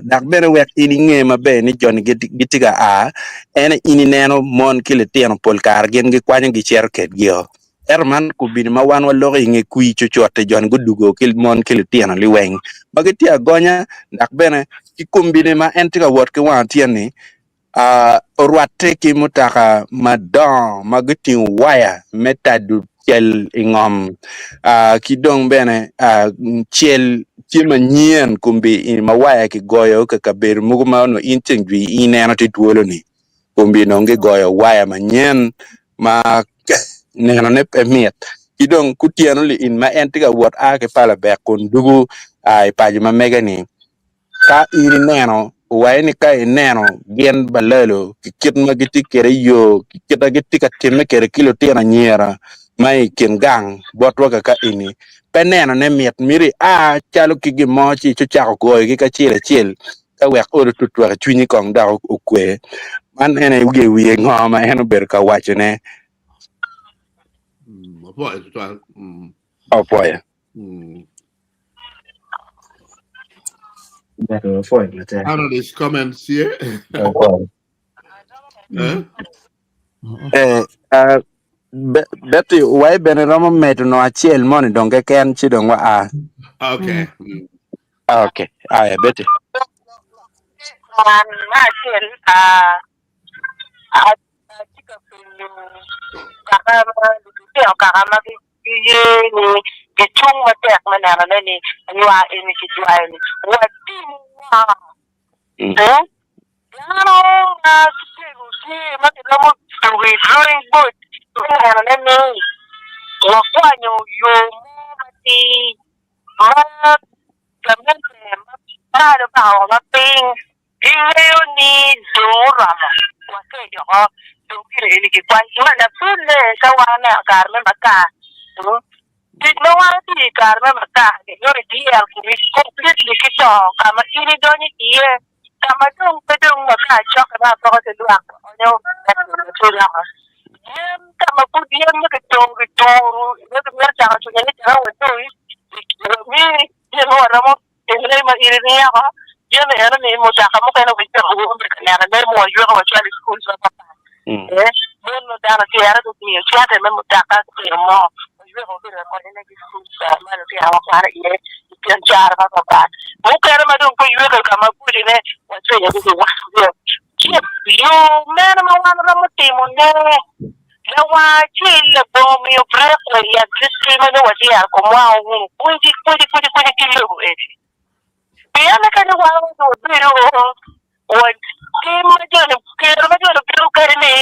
dak bene wek ini nge mabe ni Johnny gitiga ene ini neno mon kile tieno pol kar gen gi kwanyo gi cherket gyo Erman Kumbidi ma wan walogo inge kui chochote Johnny gudugo kil mon kile tieno liweng bagiti agonya dak bene ki Kumbidi ma entiga wot ki wan tieni ruate ki mutaka madon magitin waya metadu chel ingom ki dong bene chel manyien kumbi in mawaya ki goyo ka kaber muguma no intingwi ineno ti duolo ni kumbi no ngi goyo waya manyien ma neno ne pemiet ki dong kutieno li in ma entiga wot ke pala bekon dugu ai paji ma megani ka ini neno waini ka neno gen balalo kit magiti kere yo kita giti ka timme kere kilo tena nyera mai ken gang botwa ka ini peneno ne miet miri chalo ki gimo chi chuchako goyo gi kachiel achiel ka wek oro tutwak chunyi kong da okwe man ene wiye ng'oma en ober ka wachone
Apoya to
opoya
out of these comments here.
Betty wai bene romo meto no achiel moni donge ken chidong wa
Okay.
okay Betty
Achiel chika pinyo kakama ni gichung matek manana ni nywa ini kichwa ini watimu Yano si makilamo tuwi drawing board manana ni wakwanyo mati kamente maparo bao maping iyo ni dorama wakejo dogire ini kikwanyo na pule kawana karme maka Tigno wati karme maka yori dia kuri completely kito kama ini doni iye kama dong pedong maka chok na poko te luak onyo tula yem kama pudi yem ke tong turu ne ke mer chaka chunya ni chara wetu mi ye no ramo ele ma iri ni ya ye ne era ni mo chaka mo kana wetu o ne ne mo yo ko chali school so papa no dana ti era do mi chata me mo chaka mo Mukere madung ko yuwe kama pudi ne wacho ya kuzi wa yo mena mawana la mutimo ne la wachi le bomi yo breko ya kristi mene wati ya komwa hu kuji kilo eti piyana kana wa do biro wa kima jone kero majone biro karne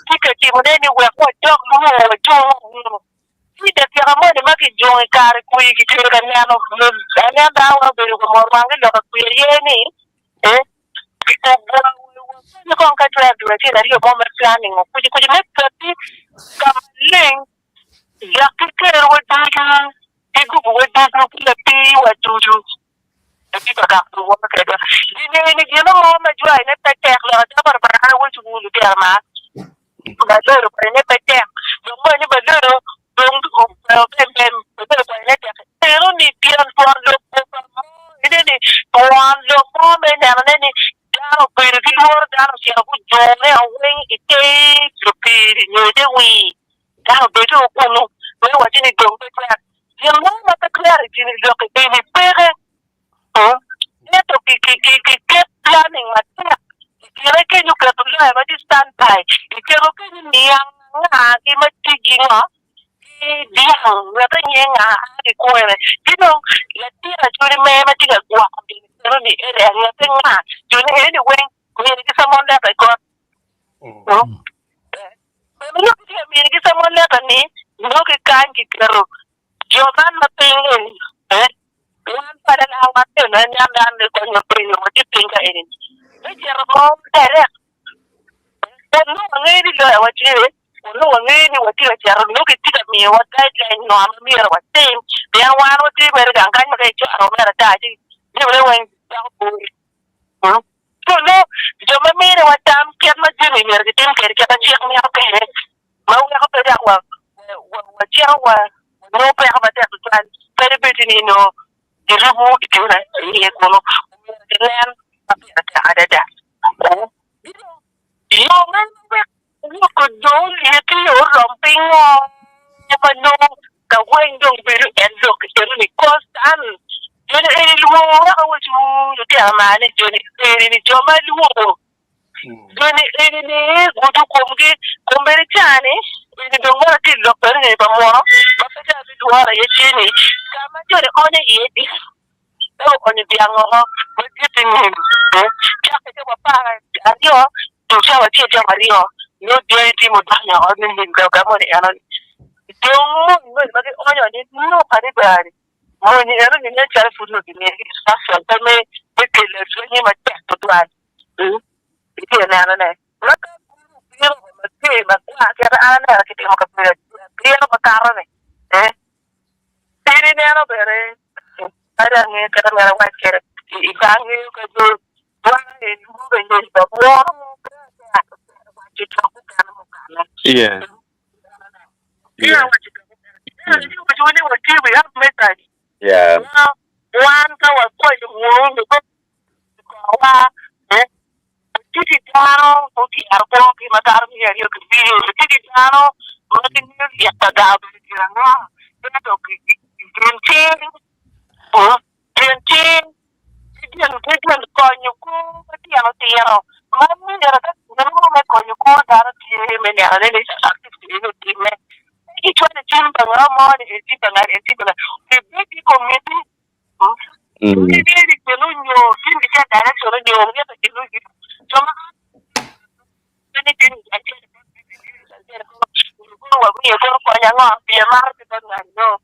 tika timo ne ni wa ko dog mu wa jo Ida kira mo ni maki jongi kare kui ki kira nyano anya dawa beri ko morwangi lo ka kui yeni kita ni kon ka tra dura ti dari mo mer planning ko kuji met pati kamling ya kira wa duju igu wa duju la pi wa duju tapi ka ko wa ka da ni gino mo ma jwa ne pete la ta barbara wa chulu ti ama ba do ko ne pete do mo ni ba do pero ni tiran por lo ini tuan lo me nana ni dano pero di luar dano siapa pun jone aweng ite supiri nyode wi dano bedo kuno we wajini ni dong pe klar yang mau mata klar ini lo ke ini pere neto ki planning mata kira ke nyuka tu lah mati standby kira ke ni yang ki mati jinga dia ngata nyenga di kuere dino ya tira churi mema tiga kwa pero ni ere ngata nga juni ere wen ko ni ki samonda ka ko pero ni ki samonda ka ni no ki kan ki kero joman na pingen wan para na awate na nyanda ne ko no pringo mo ti pinga ere ni jero mo direct no ngiri lo awate no ngini wati wa charo no ke tika mi wa guideline no am mi ra wati ya wan wati ber ga kan ma ke charo mera ta ji ni bre wen ta ko to no jo ma mi ra watam ke ma ji mi mer ke tim ke ta chi mi ha pe ma wa ha pe da wa charo wa no pe ha ba ta plan pe de be ni no di rubu ke na ni ko no ke len pa ta ada da yo men ko dong yeti yo romping no ka wen dong biru en lo ke ni kostan jone e lu wa ko chu lu ti amane jone e ni joma lu jone e ni gudu ko mbere chane ni dong wa ti lo per ni ba mo ba ta ja bi duara ye chini kama jone one yedi o oni biango ho ko ti ni ka ke ba pa adio tu cha wa ti ja mario no dia ti mo danya o ni ga mo ni anan dong mo ma ke onyo ni no pare bari mo ni ero ni ne chare fu no ni sa sa ta me ke le so ni ma ta to an ti na na ne ma ka ni ma ke ma ka ana ke ti mo ka pe ni ma ka ra ne never better. I don't need to know what get it. If I knew could do one in moving this, but one.
Yeah.
Yeah, what you do. Yeah, you was winning with TV. I've met that.
Yeah.
One go was quite a wound. Titi Tano, Toti Arbo, Kimatami, and you could be Titi Tano, looking at the Gabi, Genting, Genting, Konyuku, Tiano, Mammy, the moment Konyuku, that him and the other is active team. Each one the gym, but no more is it and the big committee. Maybe the Kilunio, Kindy direction, and you will get a Kilunio. Anything I tell you, you're going to find out, be a market, and I know.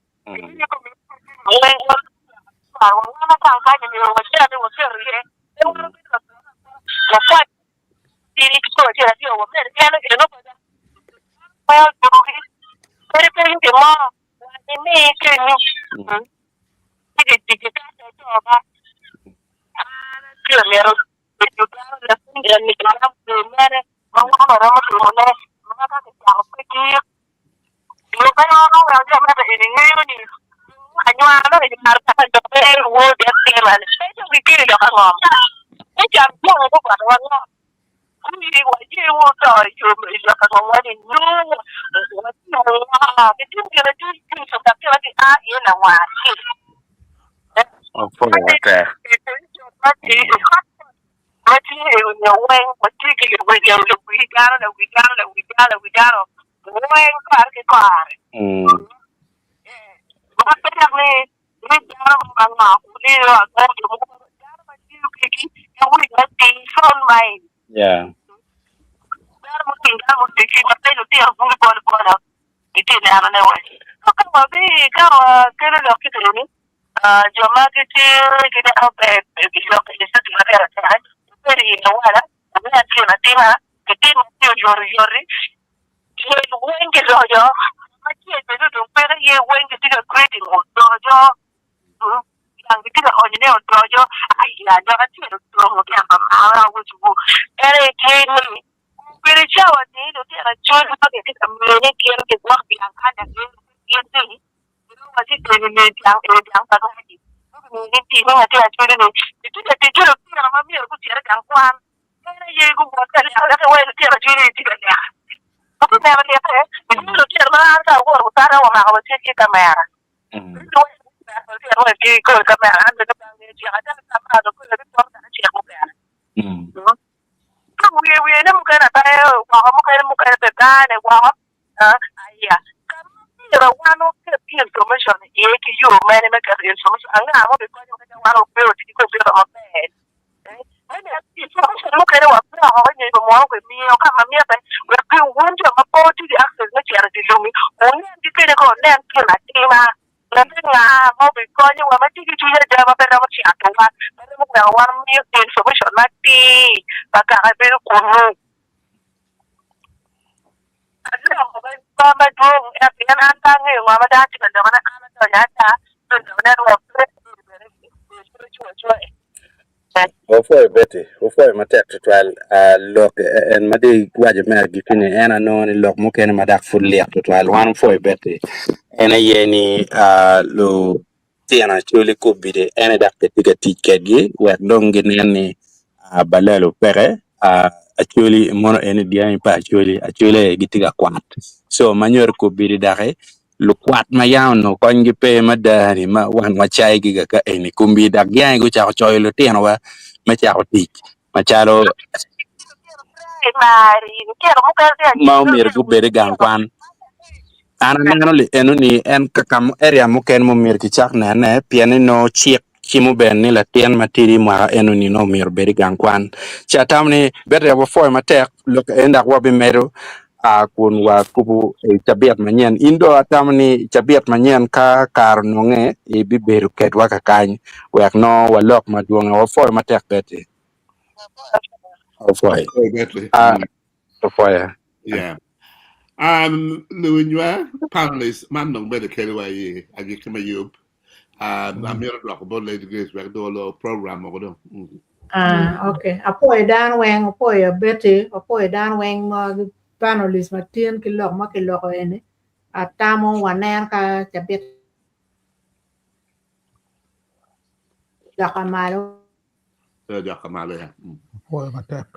Oh, for that. Yeah. Ofoi beti, ofoi matek tutwal lok en madi waje mer gikini ena no ni lok mukene madak fur liak tutwal wan foi beti ena yeni lo tiana chuli kubide ena dak tiga tikedi wek dongi neni balelo pere actually mono eni diani pa actually gitiga kwat so manyor kubide dake lu kwat ma yaw no kongi pe madani ma wan wachai giga ka eni kumbi dak yang go cha choy lo tiana wa ma cha tik ma chalo ma mir gu bere gan kwan ana neno li enu ni en kakam area muken mo mir ki chak na ne piene no chiek chimu ben ni la tien matiri ma enu ni no mir bere gan kwan cha tamni bere wo foi matek lok enda wo be meru kun wa kubu tabiat manyen indo atamni tabiat manyen ka kar nonge e biberu ket wa kakany wek no wa lok maduong wa foi matek bete foi foi
Yeah. Luinwa, panelists, man, no better carry away. I get come a yup. Amir Rock about late grace back to a program or do.
Okay. Apoy dan weng apoy beti apoy dan weng ma panelis ma tien ki lok ma ki lok ene. Atamo waner ka chabit jakamalo.
Jakamale.
Apoy matek.